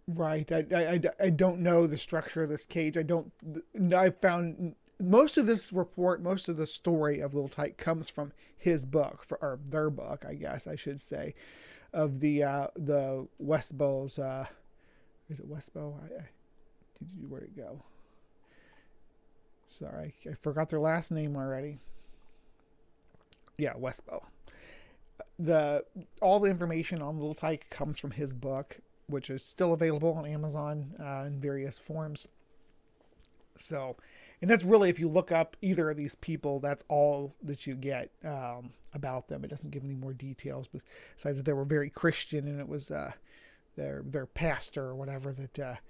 Right, I don't know the structure of this cage. I found most of this report, most of the story of Little Tyke comes from his book, or their book, I guess I should say, of the Westbow's. Is it Westbow? Where'd it go? Sorry, I forgot their last name already. Yeah, Westbow. All the information on Little Tyke comes from his book, which is still available on Amazon in various forms. So, and that's really, if you look up either of these people, that's all that you get about them. It doesn't give any more details besides that they were very Christian, and it was their pastor or whatever that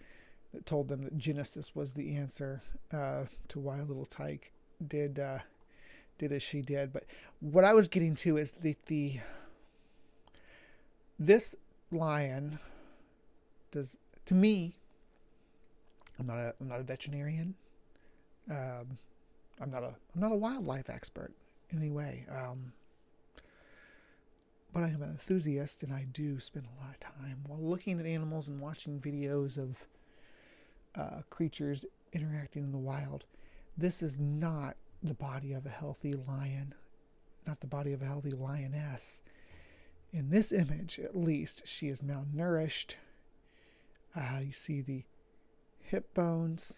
told them that Genesis was the answer to why Little Tyke did as she did. But what I was getting to is this lion does, to me, I'm not a veterinarian. I'm not a wildlife expert in any way. But I am an enthusiast, and I do spend a lot of time while looking at animals and watching videos of creatures interacting in the wild. This is not the body of a healthy lion, not the body of a healthy lioness. In this image, at least, she is malnourished. You see the hip bones.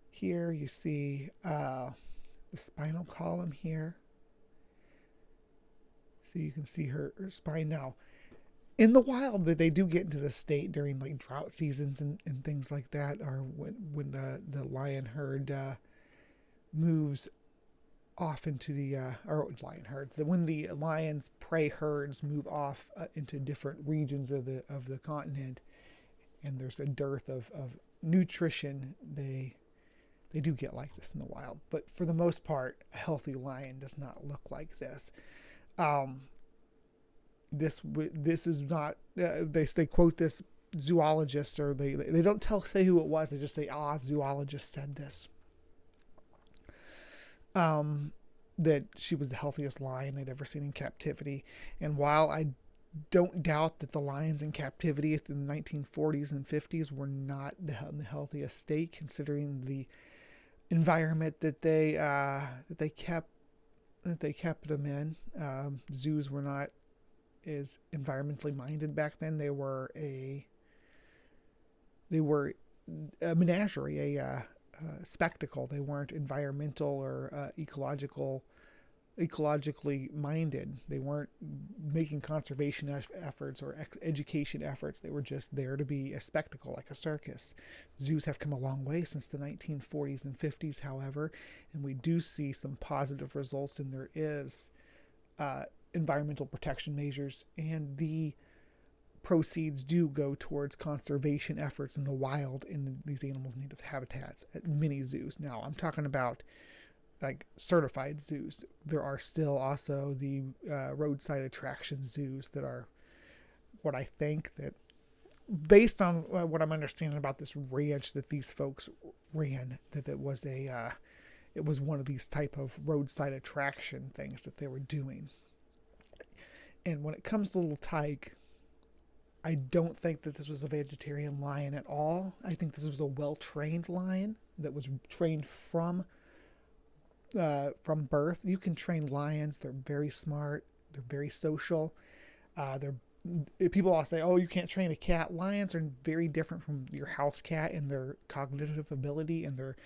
Here you see the spinal column here. So you can see her spine now. in the wild, that they do get into this state during like drought seasons and things like that, or when the lion herd moves off into the when the lion's prey herds move off into different regions of the continent, and there's a dearth of nutrition, they do get like this in the wild. But for the most part, a healthy lion does not look like this. This is not. They quote this zoologist, or they don't say who it was. They just say, zoologist said this. That she was the healthiest lion they'd ever seen in captivity. And while I don't doubt that the lions in captivity in the 1940s and 50s were not in the healthiest state, considering the environment that they kept them in. Zoos were not as environmentally minded back then. They were a menagerie, a spectacle. They weren't environmental or ecologically minded. They weren't making conservation efforts or education efforts. They were just there to be a spectacle, like a circus. Zoos have come a long way since the 1940s and 50s, however, and we do see some positive results, and there is environmental protection measures, and the proceeds do go towards conservation efforts in the wild in these animals' native habitats at many zoos. Now, I'm talking about like certified zoos. There are still also the roadside attraction zoos that are what I think that, based on what I'm understanding about this ranch that these folks ran, that it was one of these type of roadside attraction things that they were doing. And when it comes to little Tyke, I don't think that this was a vegetarian lion at all. I think this was a well-trained lion that was trained from birth. You can train lions. They're very smart. They're very social. People all say, oh, you can't train a cat. Lions are very different from your house cat in their cognitive ability and their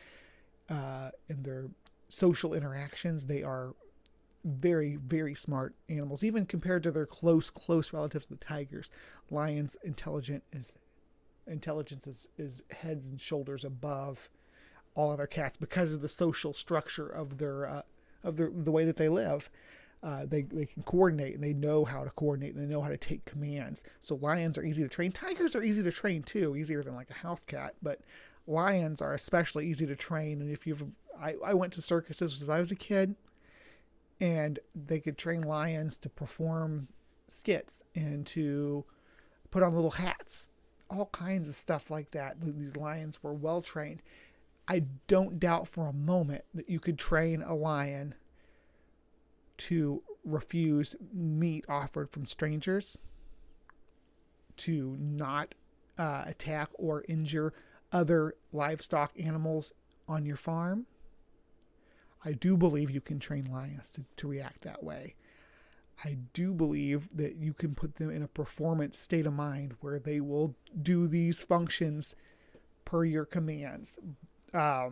social interactions. They are very, very smart animals, even compared to their close relatives, the tigers. Lions' intelligence is heads and shoulders above all other cats because of the social structure of the way that they live. They can coordinate, and they know how to coordinate, and they know how to take commands. So lions are easy to train. Tigers are easy to train too, easier than like a house cat, but lions are especially easy to train. And I went to circuses as I was a kid, and they could train lions to perform skits and to put on little hats, all kinds of stuff like that. These lions were well trained. I don't doubt for a moment that you could train a lion to refuse meat offered from strangers, to not attack or injure other livestock animals on your farm. I do believe you can train lions to react that way. I do believe that you can put them in a performance state of mind where they will do these functions per your commands. I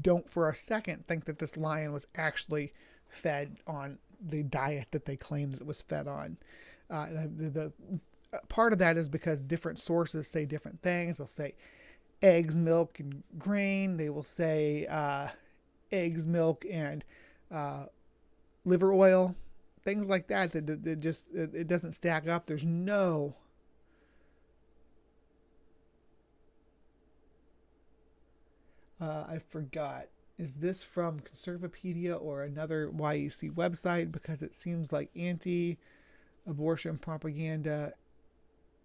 don't for a second think that this lion was actually fed on the diet that they claimed that it was fed on. The part of that is because different sources say different things. They'll say eggs, milk, and grain. They will say eggs, milk, and liver oil, things like that. That just it doesn't stack up. There's no I forgot. Is this from CONSERVAPEDIA or another YEC website? Because it seems like anti-abortion propaganda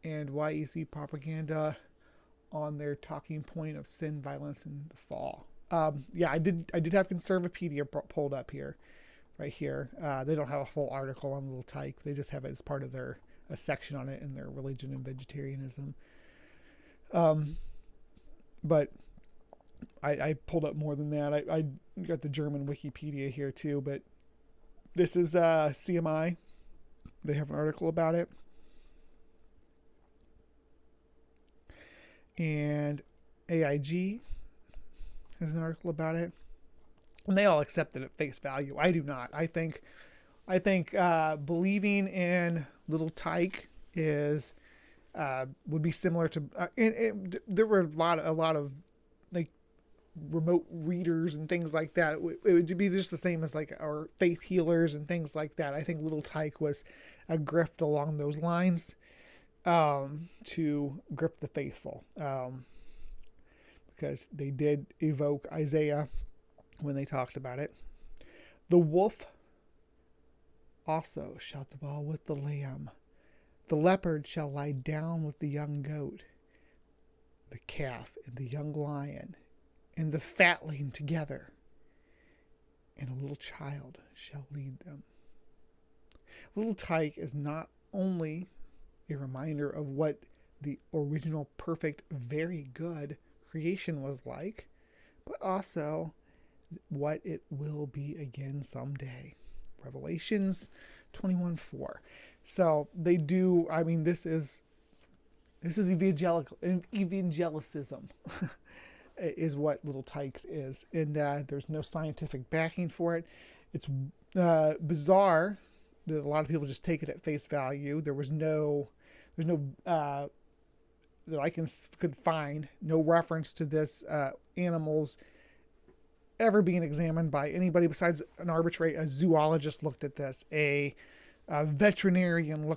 and YEC propaganda on their talking point of sin, violence, and the fall. Yeah, I did have CONSERVAPEDIA pulled up here, right here. They don't have a full article on Little Tyke. They just have it as part of a section on it in their religion and vegetarianism. But I pulled up more than that. I got the German Wikipedia here too, but this is CMI. They have an article about it. And AIG has an article about it. And they all accept it at face value. I do not. I think believing in little tyke is would be similar to and there were a lot of like remote readers and things like that. It would be just the same as like our faith healers and things like that. I think little tyke was a grift along those lines, to grip the faithful, because they did evoke Isaiah when they talked about it. The wolf also shall dwell with the lamb. The leopard shall lie down with the young goat. The calf and the young lion and the fatling together, and a little child shall lead them. Little tyke is not only a reminder of what the original perfect, very good creation was like, but also what it will be again someday. Revelations 21:4. So they do, I mean, this is evangelicism is what little tykes is. And there's no scientific backing for it. It's bizarre that a lot of people just take it at face value. There's no that I could find no reference to this animals ever being examined by anybody besides a zoologist looked at this, a veterinarian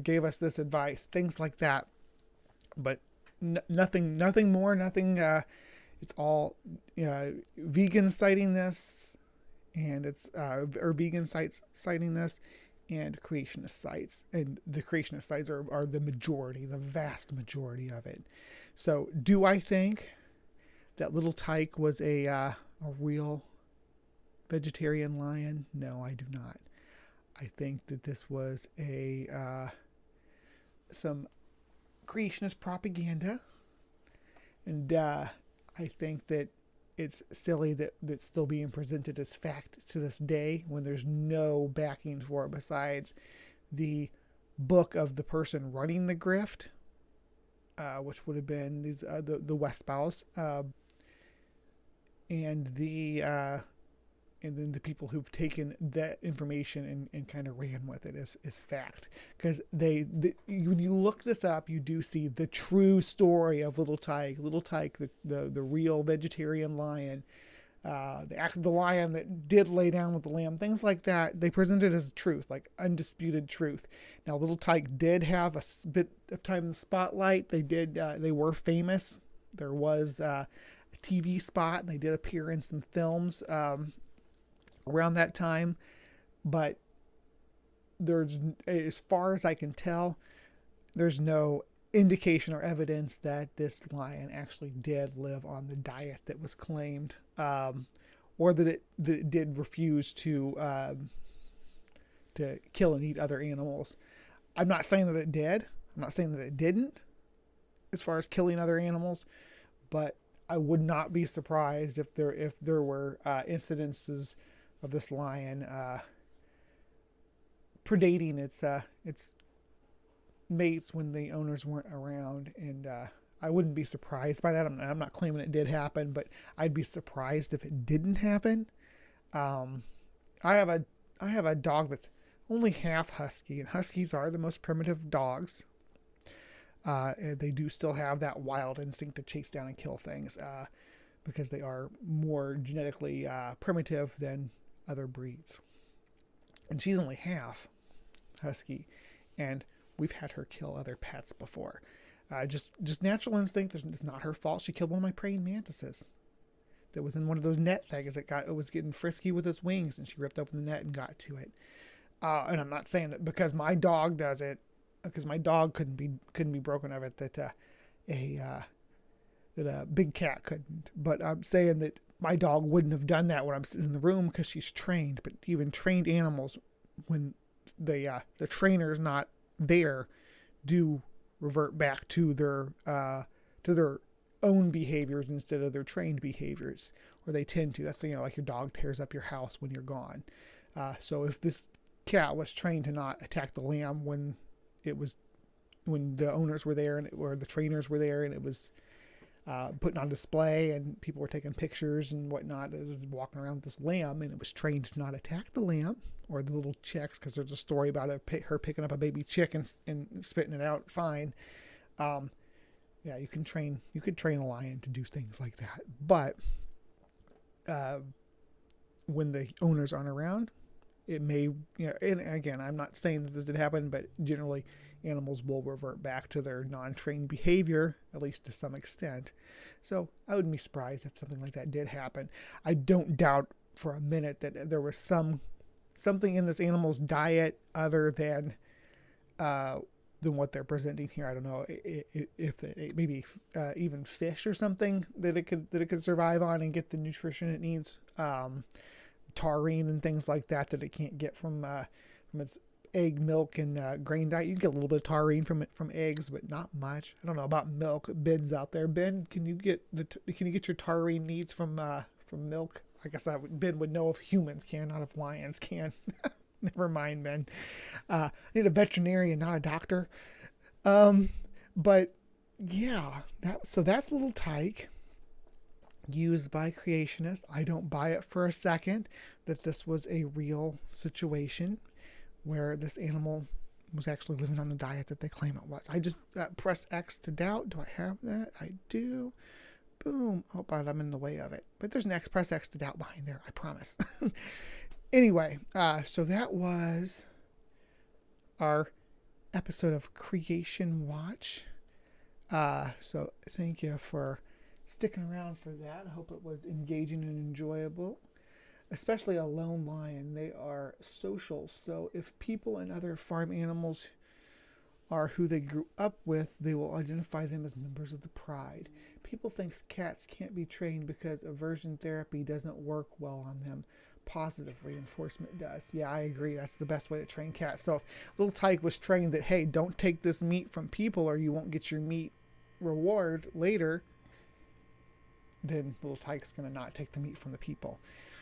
gave us this advice, things like that. But nothing more, nothing. It's all vegan citing this, and it's or vegan sites citing this, and creationist sites, and the creationist sites are the majority, the vast majority of it. So, do I think that little tyke was a real vegetarian lion? No, I do not. I think that this was some creationist propaganda, and I think that it's silly that that's still being presented as fact to this day when there's no backing for it besides the book of the person running the grift, which would have been these the Westbows, and then the people who've taken that information and kind of ran with it is fact. Because when you look this up, you do see the true story of Little Tyke, the real vegetarian lion, the lion that did lay down with the lamb, things like that. They presented as truth, like undisputed truth. Now, Little Tyke did have a bit of time in the spotlight. They were famous. There was a TV spot, and they did appear in some films around that time, but there's, as far as I can tell, there's no indication or evidence that this lion actually did live on the diet that was claimed, or that it did refuse to kill and eat other animals. I'm not saying that it did. I'm not saying that it didn't, as far as killing other animals, but I would not be surprised if there were incidences of this lion predating its mates when the owners weren't around, and I wouldn't be surprised by that. I'm not claiming it did happen, but I'd be surprised if it didn't happen. I have a dog that's only half husky, and huskies are the most primitive dogs. And they do still have that wild instinct to chase down and kill things, because they are more genetically primitive than other breeds. And she's only half husky, and we've had her kill other pets before. Just natural instinct. It's not her fault. She killed one of my praying mantises that was in one of those net things. It was getting frisky with its wings, and she ripped open the net and got to it. And I'm not saying that because my dog does it, because my dog couldn't be broken of it, that a big cat couldn't. But I'm saying that my dog wouldn't have done that when I'm sitting in the room, because she's trained. But even trained animals, when the trainer's not there, do revert back to their own behaviors instead of their trained behaviors, or they tend to. That's like your dog tears up your house when you're gone. So if this cat was trained to not attack the lamb when the owners were there or the trainers were there, and it was putting on display, and people were taking pictures and whatnot. It was walking around with this lamb, and it was trained to not attack the lamb or the little chicks, because there's a story about her picking up a baby chick and spitting it out fine. Yeah, you could train a lion to do things like that, but when the owners aren't around, it may, and again, I'm not saying that this did happen, but generally animals will revert back to their non-trained behavior, at least to some extent. So I wouldn't be surprised if something like that did happen. I don't doubt for a minute that there was something in this animal's diet other than what they're presenting here. I don't know if they ate maybe even fish or something that it could survive on and get the nutrition it needs. Taurine and things like that it can't get from its egg, milk, and grain diet. You can get a little bit of taurine from eggs, but not much. I don't know about milk. Ben's out there. Ben, can you get your taurine needs from milk? I guess Ben would know if humans can, not if lions can. Never mind, Ben. I need a veterinarian, not a doctor. But yeah, that's little tyke, used by Creationist. I don't buy it for a second that this was a real situation where this animal was actually living on the diet that they claim it was. I just press X to doubt. Do I have that? I do. Boom. Oh, but I'm in the way of it. But there's an X. Press X to doubt behind there. I promise. Anyway, so that was our episode of Creation Watch. So thank you for sticking around for that. I hope it was engaging and enjoyable. Especially a lone lion. They are social. So if people and other farm animals are who they grew up with, they will identify them as members of the pride. People think cats can't be trained because aversion therapy doesn't work well on them. Positive reinforcement does. Yeah, I agree. That's the best way to train cats. So if little Tyke was trained that, hey, don't take this meat from people or you won't get your meat reward later, then little Tyke's going to not take the meat from the people.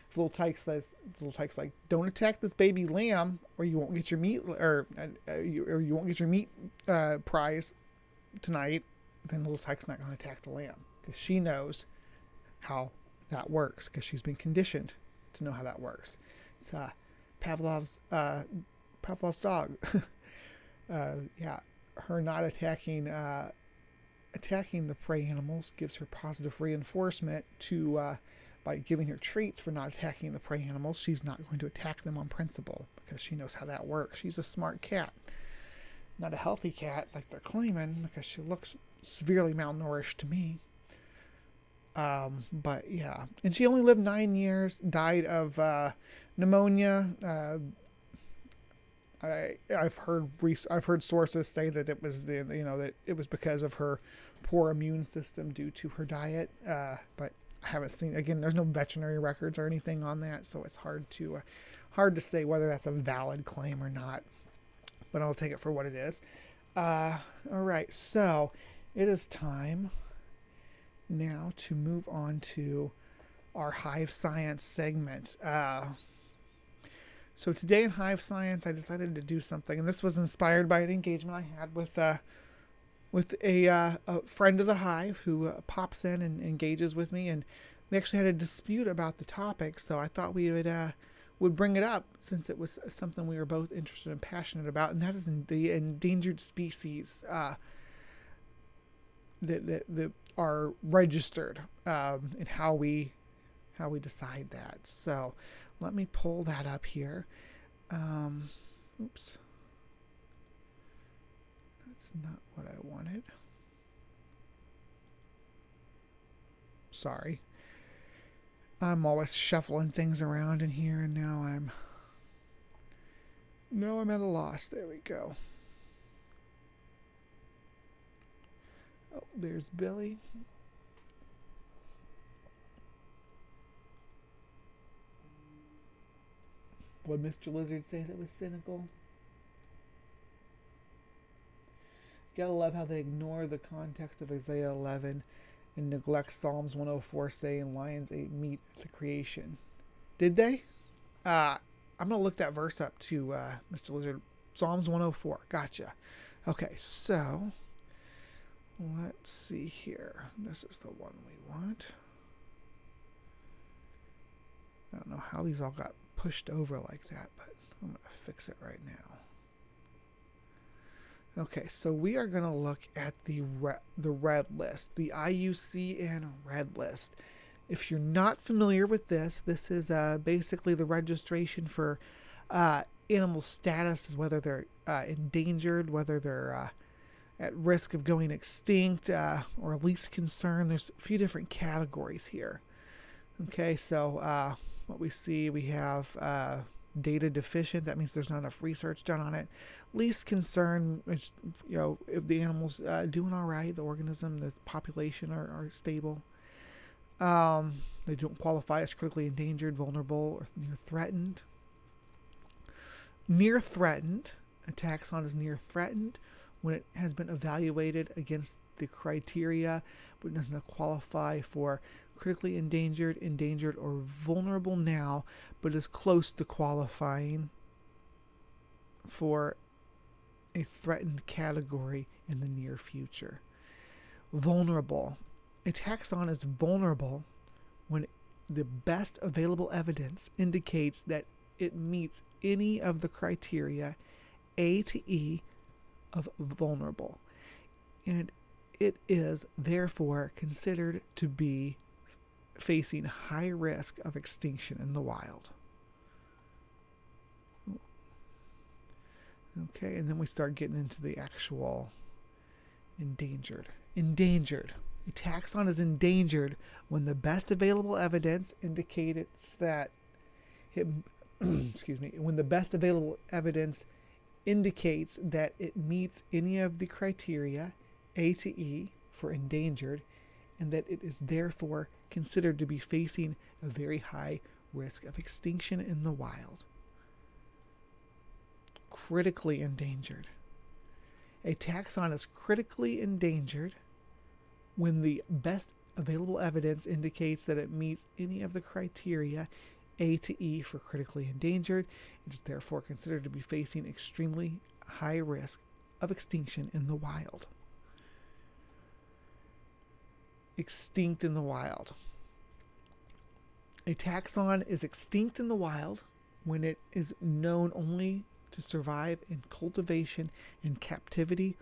If little Tyke's like, don't attack this baby lamb or you won't get your meat, or you won't get your meat prize tonight, then little Tyke's not going to attack the lamb because she knows how that works, because she's been conditioned to know how that works. It's Pavlov's dog. Yeah, her not attacking the prey animals gives her positive reinforcement to by giving her treats for not attacking the prey animals. She's not going to attack them on principle because she knows how that works. She's a smart cat, not a healthy cat like they're claiming, because she looks severely malnourished to me. But yeah, and she only lived 9 years, died of pneumonia. I've heard sources say that it was that it was because of her poor immune system due to her diet. But I haven't seen, again, there's no veterinary records or anything on that, so it's hard to say whether that's a valid claim or not. But I'll take it for what it is. All right, so it is time now to move on to our Hive Science segment. So today in Hive Science, I decided to do something, and this was inspired by an engagement I had with a friend of the Hive who pops in and engages with me, and we actually had a dispute about the topic. So I thought we would bring it up since it was something we were both interested and passionate about, and that is the endangered species that are registered, and how we decide that. So let me pull that up here. Oops. That's not what I wanted. Sorry. I'm always shuffling things around in here, and now I'm at a loss. There we go. Oh, there's Billy. Would Mr. Lizard say that was cynical? Gotta love how they ignore the context of Isaiah 11 and neglect Psalms 104 saying lions ate meat at the creation. Did they? I'm gonna look that verse up to Mr. Lizard. Psalms 104. Gotcha. Okay, so let let's see here. This is the one we want. I don't know how these all got pushed over like that, but I'm going to fix it right now. Okay, so we are going to look at the red list, the IUCN red list. If you're not familiar with this, this is basically the registration for animal status, whether they're endangered, whether they're at risk of going extinct, or least concern. There's a few different categories here. Okay, so what we see, we have data deficient. That means there's not enough research done on it. Least concern, which, you know, if the animal's doing all right, the organism, the population are stable. They don't qualify as critically endangered, vulnerable, or near threatened. Near threatened, a taxon is near threatened when it has been evaluated against the criteria but does not qualify for critically endangered, endangered, or vulnerable now, but is close to qualifying for a threatened category in the near future. Vulnerable. A taxon is vulnerable when the best available evidence indicates that it meets any of the criteria A to E of vulnerable, and it is therefore considered to be facing high risk of extinction in the wild. Okay, and then we start getting into the actual endangered. Endangered. A taxon is endangered when the best available evidence indicates that it when the best available evidence indicates that it meets any of the criteria A to E for endangered, and that it is therefore considered to be facing a very high risk of extinction in the wild. Critically endangered. A taxon is critically endangered when the best available evidence indicates that it meets any of the criteria A to E for critically endangered. It is therefore considered to be facing extremely high risk of extinction in the wild. Extinct in the wild. A taxon is extinct in the wild when it is known only to survive in cultivation and captivity,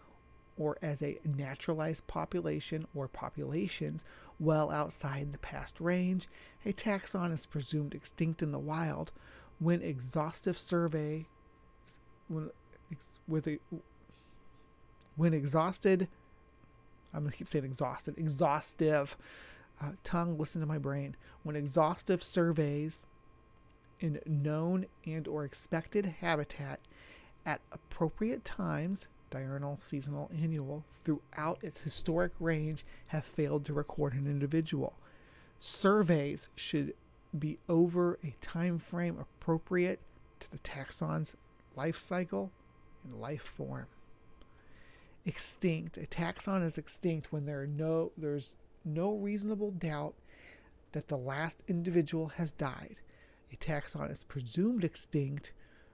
or as a naturalized population or populations well outside the past range. A taxon is presumed extinct in the wild when exhaustive survey when exhausted, I'm going to keep saying exhausted, exhaustive, tongue, listen to my brain, when exhaustive surveys in known and or expected habitat at appropriate times, diurnal, seasonal, annual, throughout its historic range have failed to record an individual. Surveys should be over a time frame appropriate to the taxon's life cycle and life form. Extinct. A taxon is extinct when there's no reasonable doubt that the last individual has died. A taxon is presumed extinct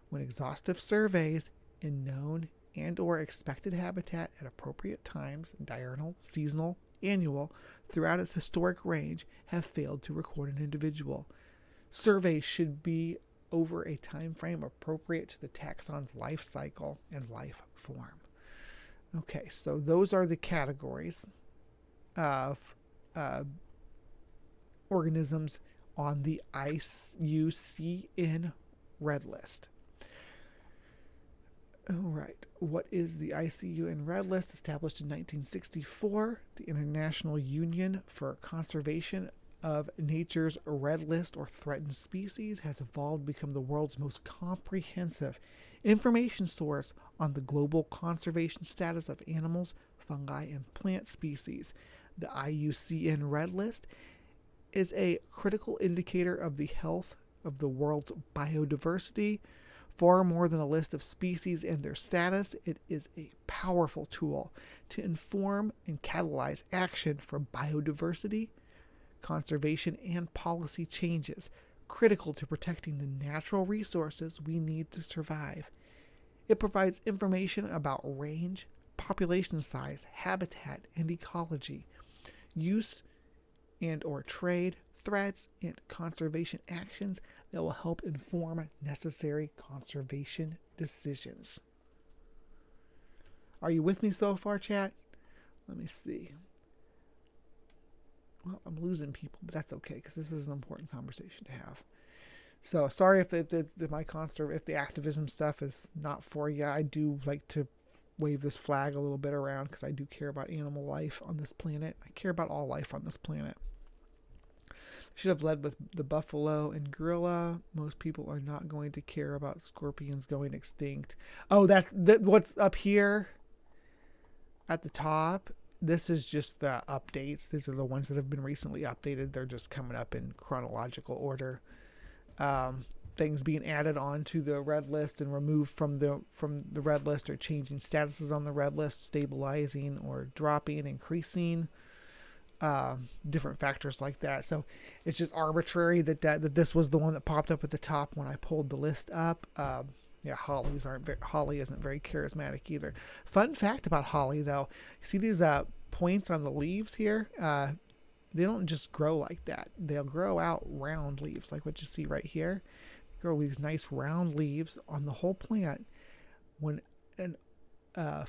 when exhaustive surveys in known and or expected habitat at appropriate times, diurnal, seasonal, annual, throughout its historic range, have failed to record an individual. Surveys should be over a time frame appropriate to the taxon's life cycle and life form. Okay, so those are the categories of organisms on the IUCN Red List. All right, what is the IUCN Red List? Established in 1964, the International Union for Conservation of Nature's Red List or Threatened Species has evolved to become the world's most comprehensive information source on the global conservation status of animals, fungi, and plant species. The IUCN Red List is a critical indicator of the health of the world's biodiversity. Far more than a list of species and their status, it is a powerful tool to inform and catalyze action for biodiversity, conservation, and policy changes critical to protecting the natural resources we need to survive. It provides information about range, population size, habitat, and ecology, use and or trade, threats, and conservation actions that will help inform necessary conservation decisions. Are you with me so far, chat? Let me see. Well, I'm losing people, but that's okay because this is an important conversation to have. So sorry if if the activism stuff is not for you. I do like to wave this flag a little bit around because I do care about animal life on this planet. I care about all life on this planet. Should have led with the buffalo and gorilla. Most people are not going to care about scorpions going extinct. Oh, that what's up here at the top. This is just the updates. These are the ones that have been recently updated. They're just coming up in chronological order. Things being added onto the red list and removed from the red list, or changing statuses on the red list, stabilizing or dropping, increasing. Different factors like that. So it's just arbitrary that this was the one that popped up at the top when I pulled the list up. Holly isn't very charismatic either. Fun fact about holly, though, you see these points on the leaves here? They don't just grow like that. They'll grow out round leaves, like what you see right here. Grow these nice round leaves on the whole plant. When an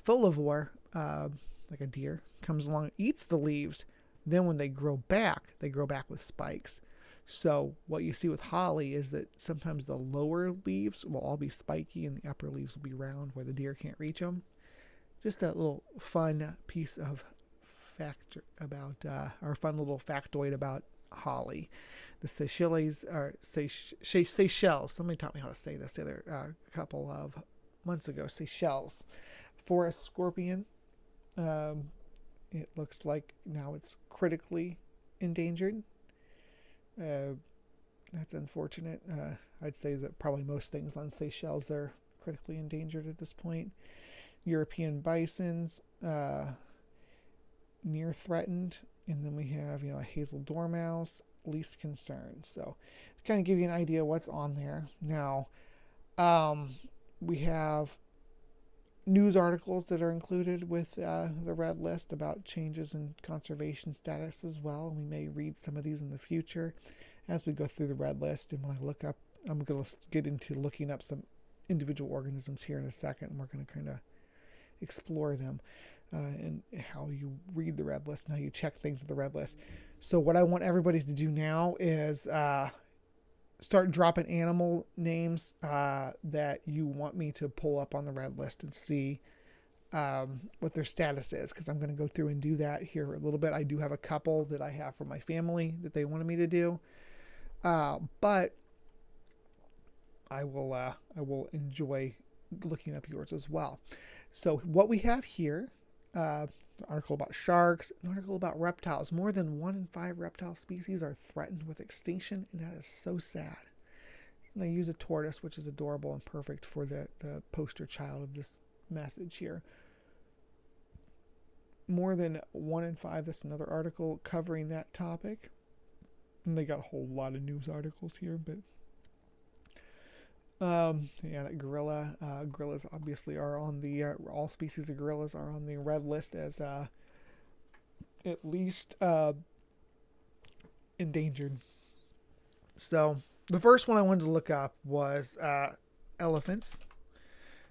folivore, like a deer, comes along and eats the leaves, then when they grow back with spikes. So what you see with holly is that sometimes the lower leaves will all be spiky and the upper leaves will be round where the deer can't reach them. Just a little fun piece of fact about, or fun little factoid about holly. The Seychelles, somebody taught me how to say this the other couple of months ago. Seychelles, forest scorpion. It looks like now it's critically endangered. That's unfortunate. I'd say that probably most things on Seychelles are critically endangered at this point. European bisons, near threatened. And then we have, hazel dormouse, least concern. So to kind of give you an idea of what's on there. Now, we have news articles that are included with the red list about changes in conservation status as well. We may read some of these in the future as we go through the red list. And when I look up, I'm going to get into looking up some individual organisms here in a second. And we're going to kind of explore them and how you read the red list and how you check things with the red list. So what I want everybody to do now is start dropping animal names that you want me to pull up on the red list and see what their status is, because I'm going to go through and do that here a little bit. I do have a couple that I have from my family that they wanted me to do, but I will enjoy looking up yours as well. So what we have here, an article about sharks, an article about reptiles. More than 1 in 5 reptile species are threatened with extinction, and that is so sad. And I use a tortoise, which is adorable and perfect for the poster child of this message here. More than 1 in 5, that's another article covering that topic. And they got a whole lot of news articles here, but that gorilla, gorillas obviously are on the all species of gorillas are on the red list as at least endangered. So the first one I wanted to look up was elephants,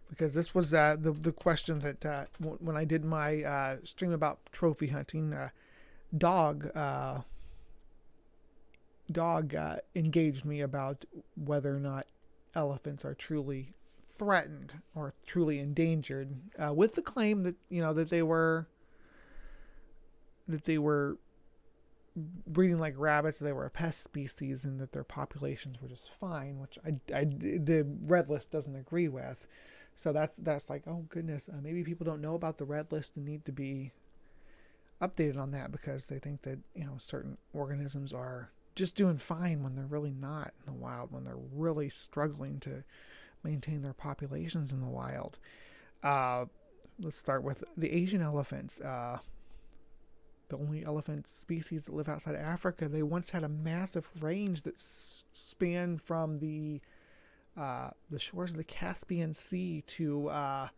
because this was the question that when I did my stream about trophy hunting, dog engaged me about whether or not elephants are truly threatened or truly endangered, with the claim that that they were breeding like rabbits, they were a pest species, and that their populations were just fine, which the red list doesn't agree with. So that's like, oh goodness, maybe people don't know about the red list and need to be updated on that, because they think that certain organisms are just doing fine when they're really not in the wild, when they're really struggling to maintain their populations in the wild. Let's start with the Asian elephants. The only elephant species that live outside of Africa. They once had a massive range that spanned from the shores of the Caspian Sea to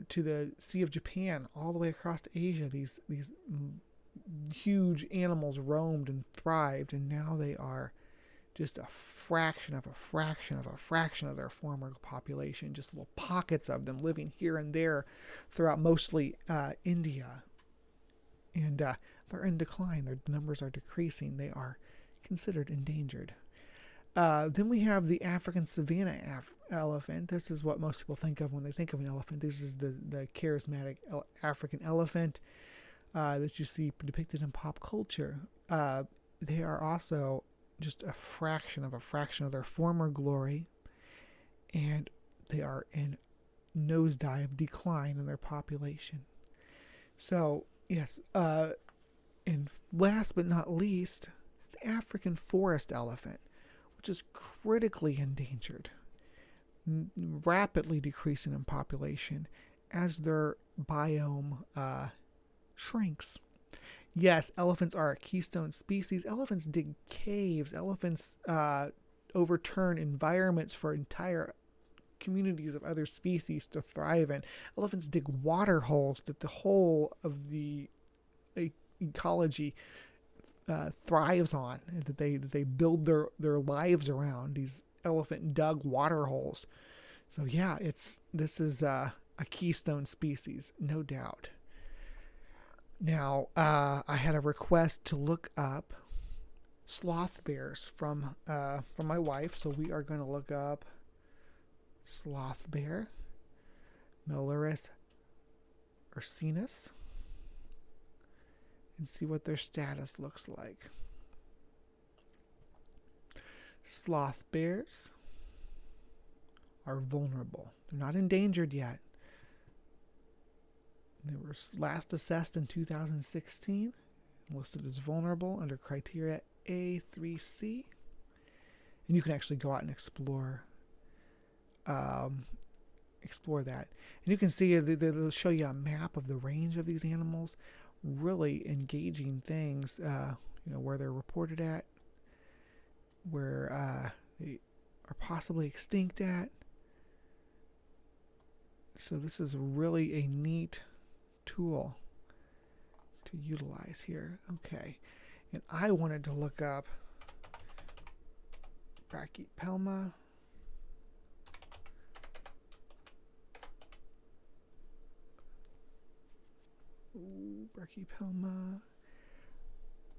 to the Sea of Japan, all the way across to Asia. These huge animals roamed and thrived, and now they are just a fraction of a fraction of a fraction of their former population. Just little pockets of them living here and there throughout mostly India. And they're in decline. Their numbers are decreasing. They are considered endangered. Then we have the African savanna elephant. This is what most people think of when they think of an elephant. This is the charismatic African elephant that you see depicted in pop culture. They are also just a fraction of their former glory, and they are in nosedive decline in their population. So, yes, and last but not least, the African forest elephant, which is critically endangered, rapidly decreasing in population as their biome shrinks. Yes, elephants are a keystone species. Elephants dig caves. Elephants overturn environments for entire communities of other species to thrive in. Elephants dig water holes that the whole of the ecology thrives on, that they build their lives around. These elephant dug water holes. So yeah, this is a keystone species, no doubt. Now, I had a request to look up sloth bears from my wife, so we are going to look up sloth bear, Melurus ursinus, and see what their status looks like. Sloth bears are vulnerable. They're not endangered yet. They were last assessed in 2016, listed as vulnerable under criteria A3C. And you can actually go out and explore that. And you can see they'll show you a map of the range of these animals, really engaging things, where they're reported at, where they are possibly extinct at. So this is really a neat tool to utilize here. Okay, and I wanted to look up Brachypelma. Brachypelma.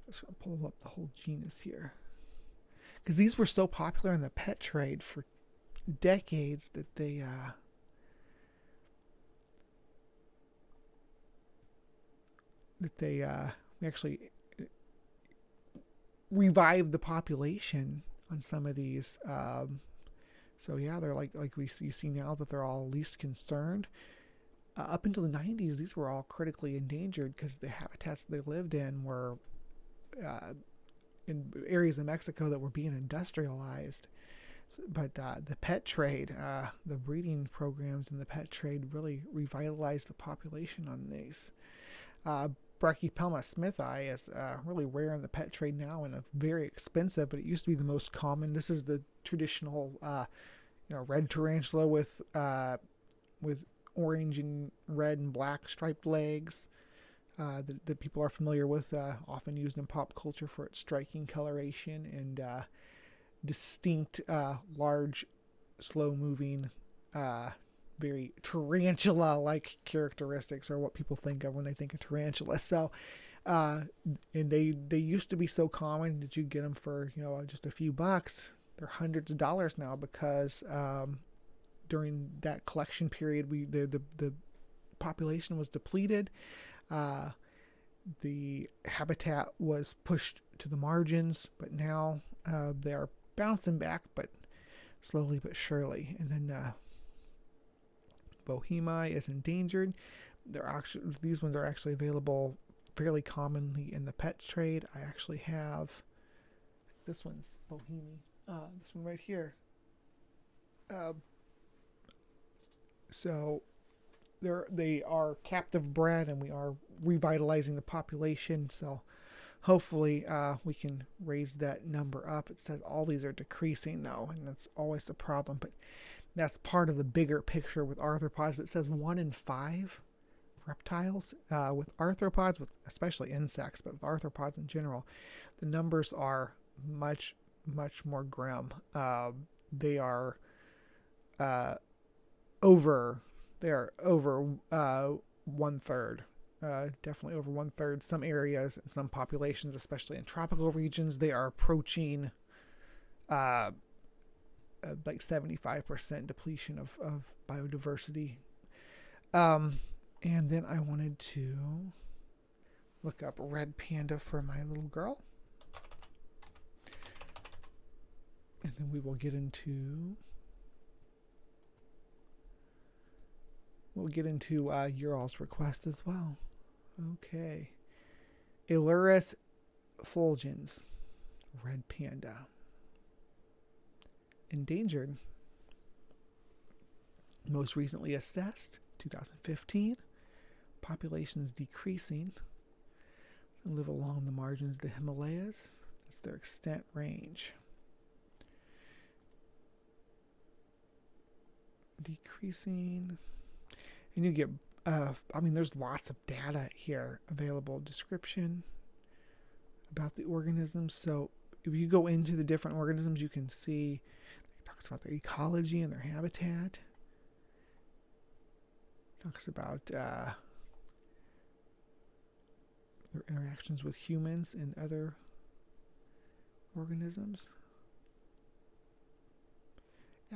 Let's pull up the whole genus here, because these were so popular in the pet trade for decades that they actually revived the population on some of these. So yeah, they're like you see now that they're all least concerned. Up until the 90s, these were all critically endangered because the habitats they lived in were in areas of Mexico that were being industrialized. But the pet trade, the breeding programs in the pet trade really revitalized the population on these. Brachypelma smithi is really rare in the pet trade now and very expensive, but it used to be the most common. This is the traditional, red tarantula with orange and red and black striped legs that people are familiar with, often used in pop culture for its striking coloration and distinct, large, slow-moving, very tarantula-like characteristics are what people think of when they think of tarantula. So, and they used to be so common that you get them for just a few bucks. They're hundreds of dollars now because during that collection period, the population was depleted. The habitat was pushed to the margins, but now they are bouncing back, but slowly but surely. And then Bohemi is endangered. These ones are actually available fairly commonly in the pet trade. I actually have this one's Bohemi. This one right here. So they are captive bred, and we are revitalizing the population. So hopefully we can raise that number up. It says all these are decreasing though, and that's always the problem. But That's part of the bigger picture with arthropods. It says 1 in 5 reptiles. With arthropods, with especially insects, but with arthropods in general, the numbers are much more grim. They are over 1/3. Definitely over 1/3. Some areas and some populations, especially in tropical regions, they are approaching like 75% depletion of biodiversity. And then I wanted to look up red panda for my little girl. And then we will get into your all's request as well. Okay. Ilurus fulgens, red panda. Endangered. Most recently assessed, 2015. Populations decreasing. They live along the margins of the Himalayas. That's their extent range. Decreasing. And you get, there's lots of data here available. Description about the organisms. So if you go into the different organisms, you can see it talks about their ecology and their habitat. Talks about their interactions with humans and other organisms.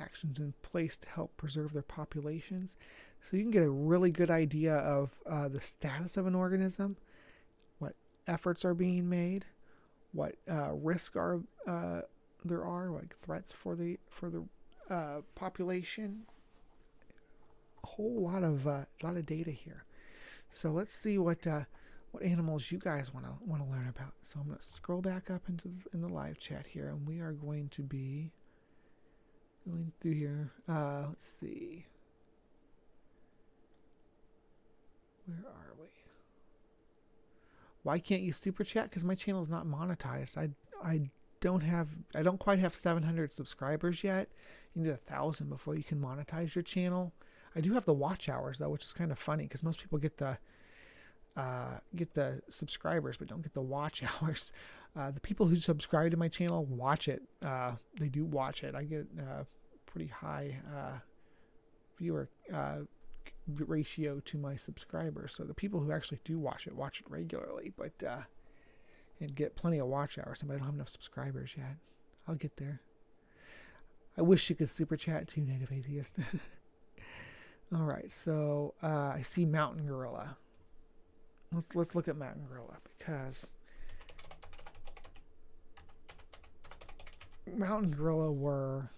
Actions in place to help preserve their populations. So you can get a really good idea of the status of an organism, what efforts are being made, what risks there are, like threats for the population. A whole lot of data here. So let's see what animals you guys want to learn about. So I'm going to scroll back up in the live chat here, and we are going to be going through here. Let's see. Where are we? Why can't you super chat? Because my channel is not monetized. I don't quite have 700 subscribers yet. You need 1,000 before you can monetize your channel. I do have the watch hours though, which is kind of funny because most people get the subscribers but don't get the watch hours. The people who subscribe to my channel watch it. They do watch it. I get pretty high viewer ratio to my subscribers. So the people who actually do watch it regularly, but and get plenty of watch hours. But I don't have enough subscribers yet. I'll get there. I wish you could super chat too, Native Atheist. All right, so I see mountain gorilla. Let's look at mountain gorilla because mountain gorilla were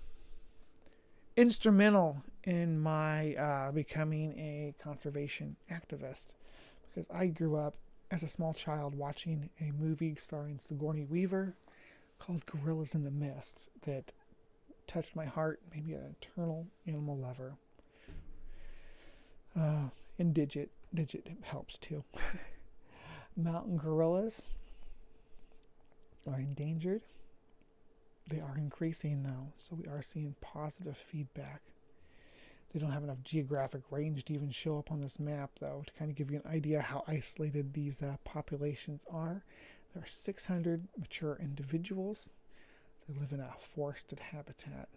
instrumental in my becoming a conservation activist, because I grew up as a small child watching a movie starring Sigourney Weaver called Gorillas in the Mist that touched my heart, made me an eternal animal lover. And Digit helps too. Mountain gorillas are endangered. They are increasing though, so we are seeing positive feedback. They don't have enough geographic range to even show up on this map though, to kind of give you an idea how isolated these populations are. There are 600 mature individuals. They live in a forested habitat.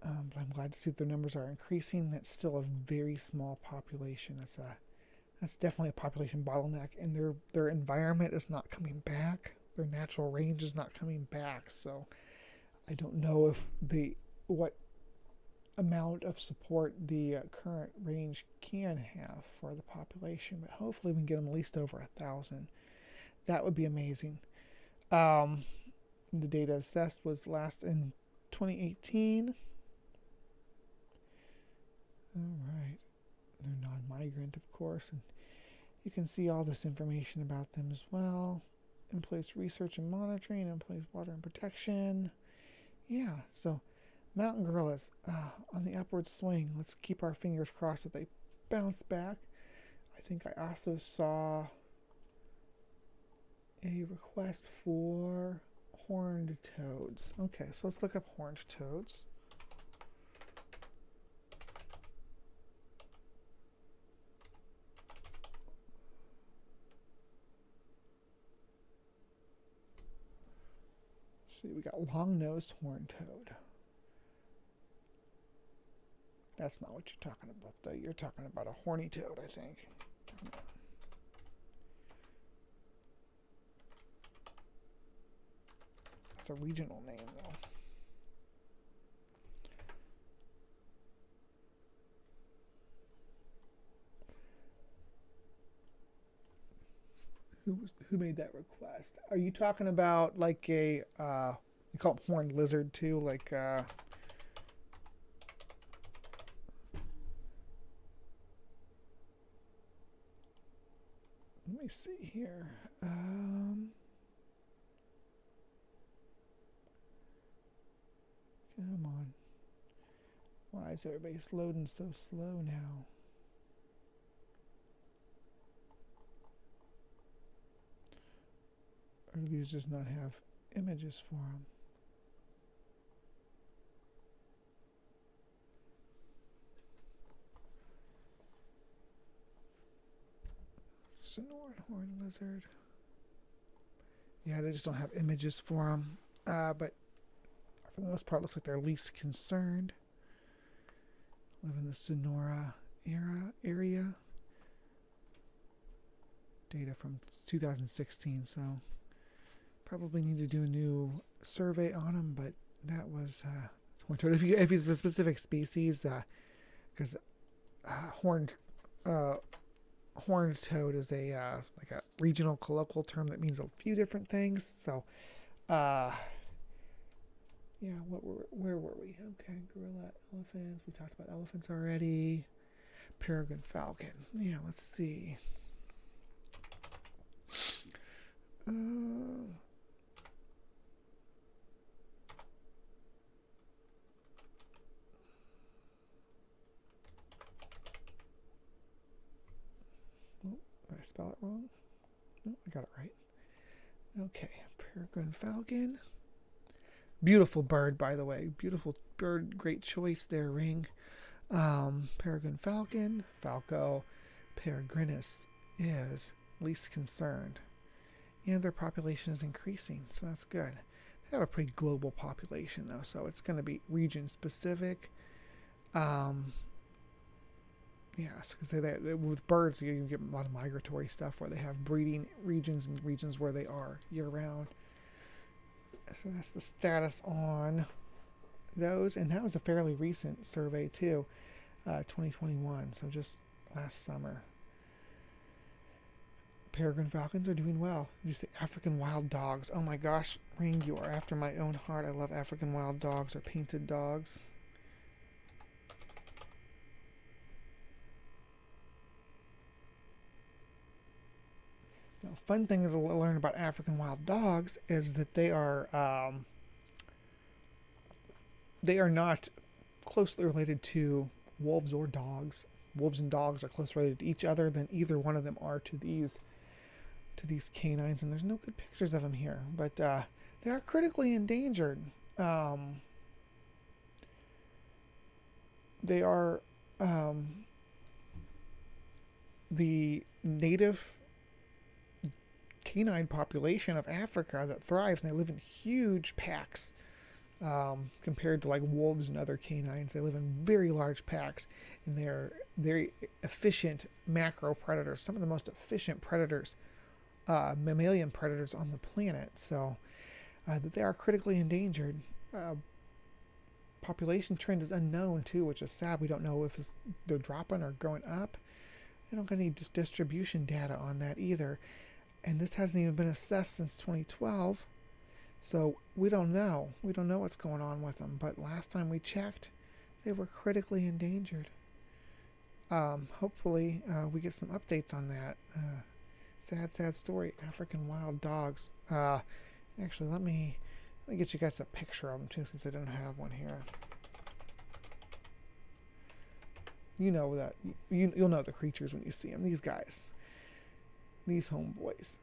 But I'm glad to see that their numbers are increasing. That's still a very small population. That's definitely a population bottleneck, and their environment is not coming back. Their natural range is not coming back. So I don't know if what amount of support the current range can have for the population, but hopefully we can get them at least over 1,000. That would be amazing. The data assessed was last in 2018. All right. They're non-migrant, of course, and you can see all this information about them as well. In place research and monitoring, in place water and protection. Yeah, so mountain gorillas on the upward swing. Let's keep our fingers crossed that they bounce back. I think I also saw a request for Horned toads. Okay, so let's look up horned toads. See, we got long-nosed horned toad. That's not what you're talking about, though. You're talking about a horny toad, I think. It's a regional name, though. Who made that request? Are you talking about like a you call it horned lizard too, like let me see here. Come on. Why is everybody loading so slow now? Or do these just not have images for them? Sonoran horned lizard. Yeah, they just don't have images for them. But for the most part, it looks like they're least concerned. Live in the Sonora area. Data from 2016, so probably need to do a new survey on them. But that was if it's a specific species, because horned toad is a like a regional colloquial term that means a few different things. So, yeah, where were we? Okay, gorilla, elephants. We talked about elephants already. Peregrine falcon. Yeah, let's see. Did I spell it wrong? No, I got it right. Okay, peregrine falcon. Beautiful bird, by the way. Beautiful bird. Great choice there, Ring. Peregrine falcon. Falco peregrinus is least concerned. And their population is increasing, so that's good. They have a pretty global population, though, so it's going to be region specific. Yes, because with birds, you get a lot of migratory stuff where they have breeding regions and regions where they are year-round. So that's the status on those, and that was a fairly recent survey too, 2021, so just last summer. Peregrine falcons are doing well. You say African wild dogs. Oh my gosh, Ring, you are after my own heart. I love African wild dogs or painted dogs. Now, fun thing to learn about African wild dogs is that they are not closely related to wolves or dogs. Wolves and dogs are close related to each other than either one of them are to these canines, and there's no good pictures of them here, but they are critically endangered. They are the native canine population of Africa that thrives, and they live in huge packs compared to like wolves and other canines. They live in very large packs, and they're very efficient macro predators, some of the most efficient predators, mammalian predators on the planet. So that they are critically endangered. Population trend is unknown too, which is sad. We don't know if they're dropping or going up. I don't got any distribution data on that either. And this hasn't even been assessed since 2012. So we don't know. We don't know what's going on with them. But last time we checked, they were critically endangered. Hopefully we get some updates on that. Sad story. African wild dogs. Actually, let me get you guys a picture of them too, since I don't have one here. You know that you'll know the creatures when you see them. These guys, these homeboys,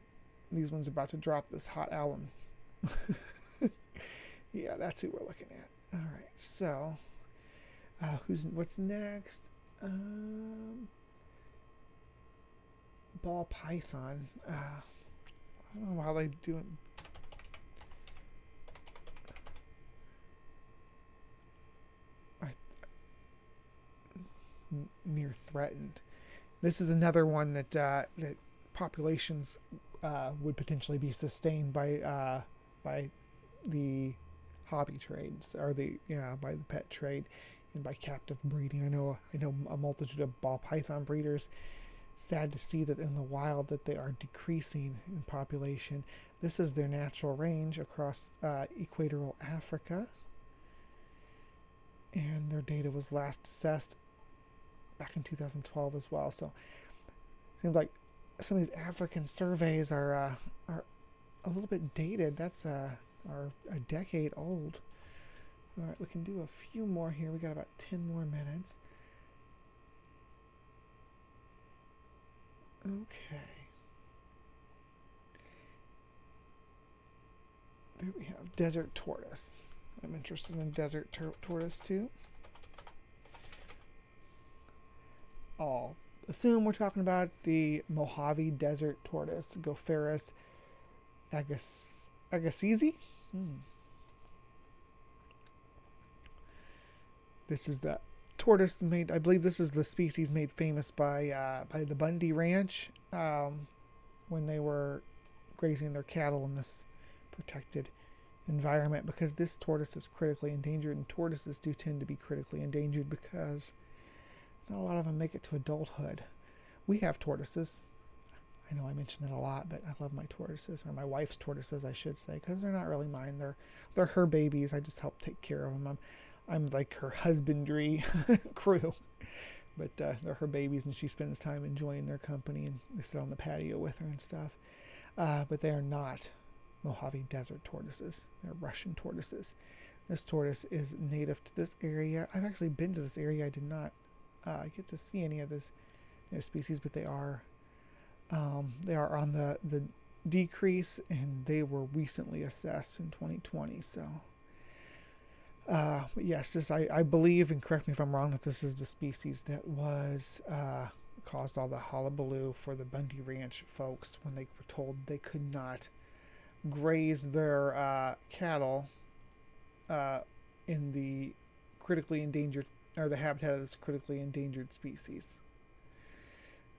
these ones about to drop this hot album. Yeah, that's who we're looking at. All right, so what's next? Ball python. I don't know how they do it. Near threatened. This is another one that that populations would potentially be sustained by the hobby trades, or by the pet trade and by captive breeding. I know a multitude of ball python breeders. Sad to see that in the wild that they are decreasing in population. This is their natural range across equatorial Africa, and their data was last assessed back in 2012 as well. So it seems like some of these African surveys are a little bit dated. That's are a decade old. All right, we can do a few more here. We got about 10 more minutes. Okay. There we have desert tortoise. I'm interested in desert tortoise too. I'll assume we're talking about the Mojave desert tortoise, Gopherus agassizi. This is the tortoise made, I believe this is the species made famous by the Bundy Ranch when they were grazing their cattle in this protected environment, because this tortoise is critically endangered, and tortoises do tend to be critically endangered because not a lot of them make it to adulthood. We have tortoises. I know I mention that a lot, but I love my tortoises, or my wife's tortoises, I should say, because they're not really mine. They're her babies. I just help take care of them. I'm like her husbandry crew, but they're her babies, and she spends time enjoying their company, and they sit on the patio with her and stuff. But they are not Mojave desert tortoises. They're Russian tortoises. This tortoise is native to this area. I've actually been to this area. I did not get to see any of this species, but they are on the decrease, and they were recently assessed in 2020. So. But yes, I believe, and correct me if I'm wrong, that this is the species that was caused all the hullabaloo for the Bundy Ranch folks when they were told they could not graze their cattle in the critically endangered, or the habitat of this critically endangered species.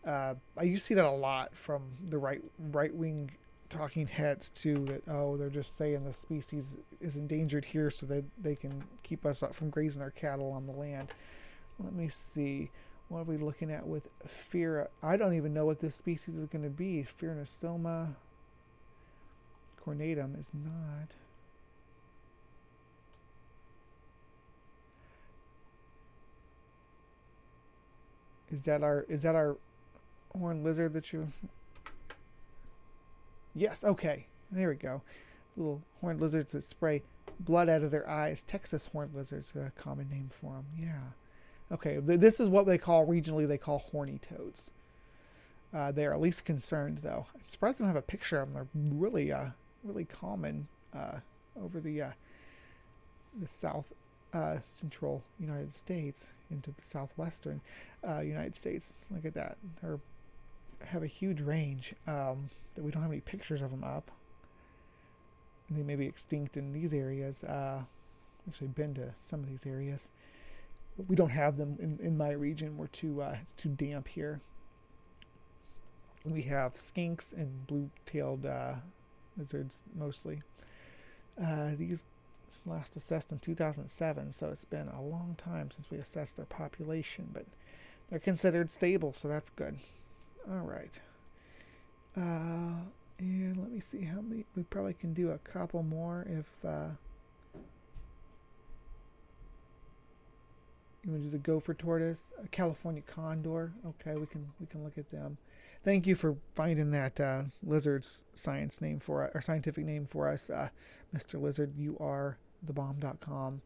I used to see that a lot from the right-wing talking heads too, that they're just saying the species is endangered here so that they can keep us up from grazing our cattle on the land. Let me see, what are we looking at with Fira? I don't even know what this species is going to be. Pheronosoma cornatum is not. Is that our horned lizard that you? Yes, okay. There we go. Little horned lizards that spray blood out of their eyes. Texas horned lizards, a common name for them. Yeah. Okay, this is what regionally they call horny toads. They are at least concerned, though. I'm surprised I don't have a picture of them. They're really common over the south central United States into the southwestern United States. Look at that. They have a huge range that we don't have any pictures of them up. And they may be extinct in these areas. I've actually been to some of these areas. But we don't have them in my region. We're it's too damp here. We have skinks and blue-tailed lizards mostly. These last assessed in 2007, so it's been a long time since we assessed their population, but they're considered stable, so that's good. All right. And let me see how many. We probably can do a couple more if you want to do the gopher tortoise, a California condor. Okay, we can look at them. Thank you for finding that lizard's scientific name for us, Mr. Lizard. You are thebomb.com.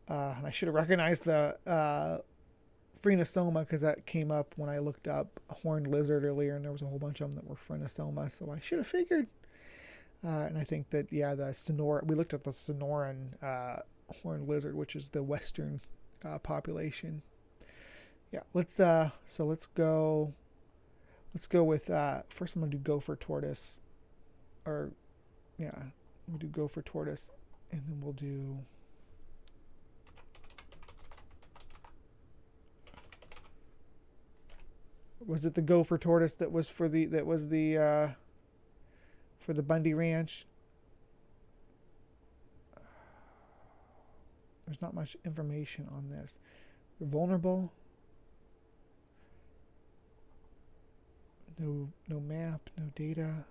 And I should have recognized the Phrenosoma, because that came up when I looked up a horned lizard earlier, and there was a whole bunch of them that were Phrenosoma, so I should have figured. And I think that, yeah, the Sonora, we looked at the Sonoran horned lizard, which is the western population. Yeah, let's go with, first I'm going to do gopher tortoise, or, yeah, we'll do gopher tortoise, and then we'll do, was it the gopher tortoise that was for the Bundy Ranch? There's not much information on this. They're vulnerable. No map, no data.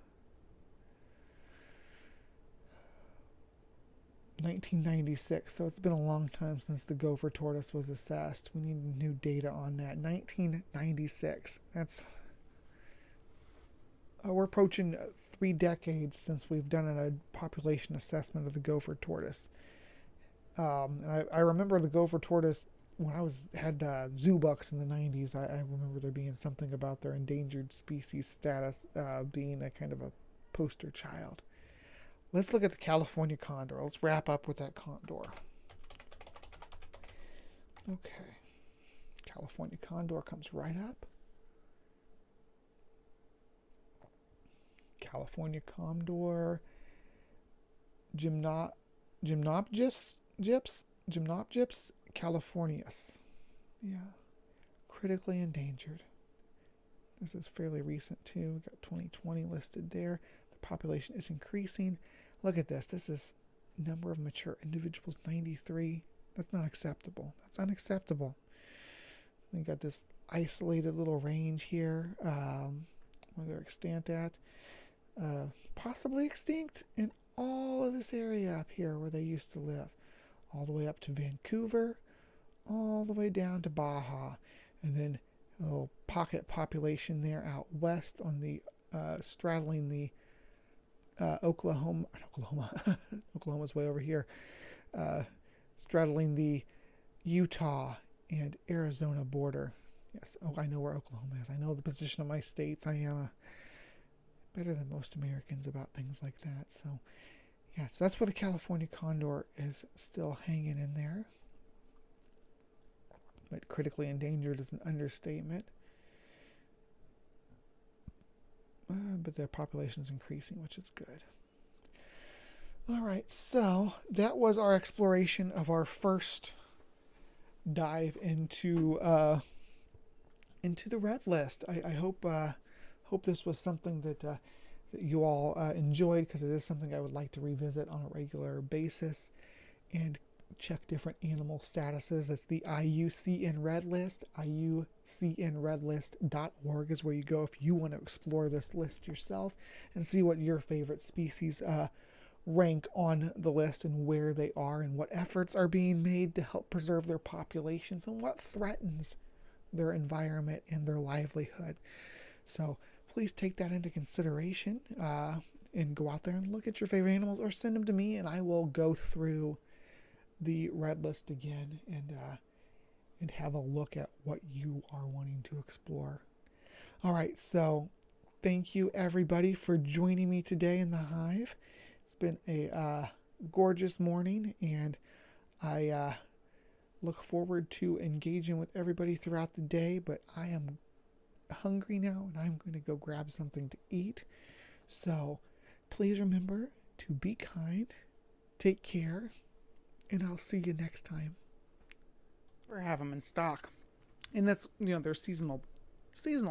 1996, so it's been a long time since the gopher tortoise was assessed. We need new data on that. 1996. That's we're approaching 3 decades since we've done a population assessment of the gopher tortoise. And I remember the gopher tortoise when I had zoo books in the 90s. I remember there being something about their endangered species status being a kind of a poster child. Let's look at the California condor. Let's wrap up with that condor. Okay. California condor comes right up. California condor. Gymnopgyps californius. Yeah. Critically endangered. This is fairly recent too. We've got 2020 listed there. The population is increasing. Look at this. This is number of mature individuals, 93. That's not acceptable. That's unacceptable. We got this isolated little range here where they're extant at. Possibly extinct in all of this area up here where they used to live. All the way up to Vancouver, all the way down to Baja. And then a little pocket population there out west on the straddling the Oklahoma's way over here, straddling the Utah and Arizona border. Yes, I know where Oklahoma is. I know the position of my states. I am better than most Americans about things like that. So, yeah, so that's where the California condor is still hanging in there. But critically endangered is an understatement. But their population is increasing, which is good. All right, so that was our exploration of our first dive into the red list. I hope this was something that you all enjoyed, because it is something I would like to revisit on a regular basis and check different animal statuses. That's the IUCN Red List. IUCNRedlist.org is where you go if you want to explore this list yourself and see what your favorite species rank on the list and where they are and what efforts are being made to help preserve their populations and what threatens their environment and their livelihood. So please take that into consideration and go out there and look at your favorite animals, or send them to me and I will go through the red list again and have a look at what you are wanting to explore. All right, so thank you everybody for joining me today in the Hive. It's been a gorgeous morning, and I look forward to engaging with everybody throughout the day, but I am hungry now and I'm going to go grab something to eat. So please remember to be kind, take care, and I'll see you next time. We have them in stock, and that's, they're seasonal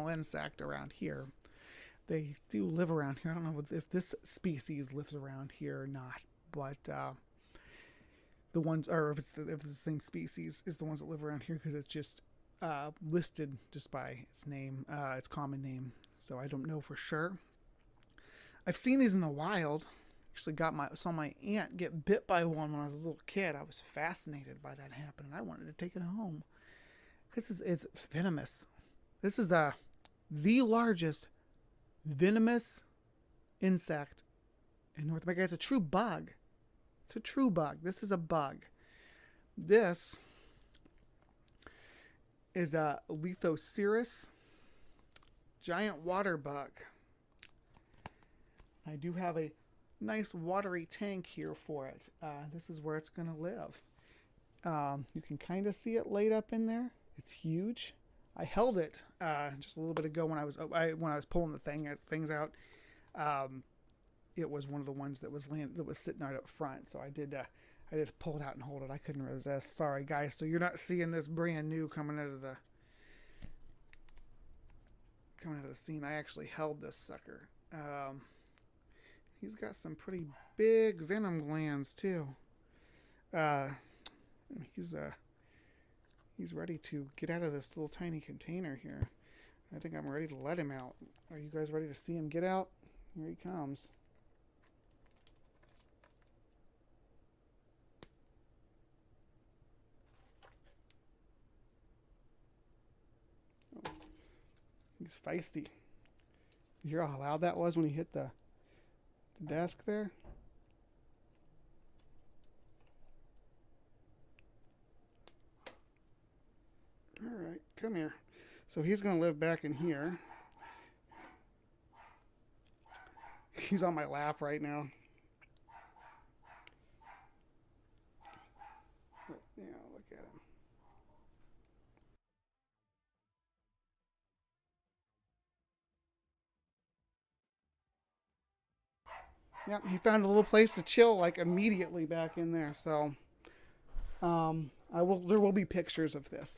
insect around here. They do live around here. I don't know if this species lives around here or not, but the ones, or if it's the same species, is the ones that live around here, because it's just listed just by its name, its common name. So I don't know for sure. I've seen these in the wild. Actually saw my aunt get bit by one when I was a little kid. I was fascinated by that happening. I wanted to take it home because it's venomous. This is the largest venomous insect in North America. It's a true bug. It's a true bug. This is a bug. This is a Lithoceros giant water bug. I do have a nice watery tank here for it. This is where it's going to live. You can kind of see it laid up in there. It's huge. I held it just a little bit ago when I was pulling the things out. It was one of the ones that was sitting right up front, so I did pull it out and hold it. I couldn't resist. Sorry, guys. So you're not seeing this brand new coming out of the scene. I actually held this sucker. He's got some pretty big venom glands too. He's ready to get out of this little tiny container here. I think I'm ready to let him out. Are you guys ready to see him get out? Here he comes. Oh, he's feisty. You hear how loud that was when he hit the desk there? Alright, come here. So he's going to live back in here. He's on my lap right now. But, yeah, look at him. Yep, he found a little place to chill like immediately back in there. So there will be pictures of this.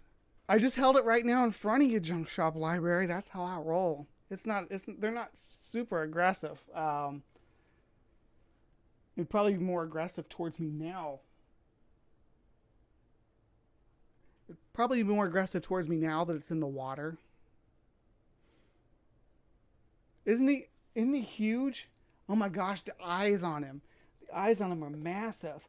I just held it right now in front of you, Junk Shop Library. That's how I roll. They're not super aggressive. It'd probably be more aggressive towards me now. It'd probably be more aggressive towards me now that it's in the water. Isn't he huge? Oh my gosh, the eyes on him. The eyes on him are massive.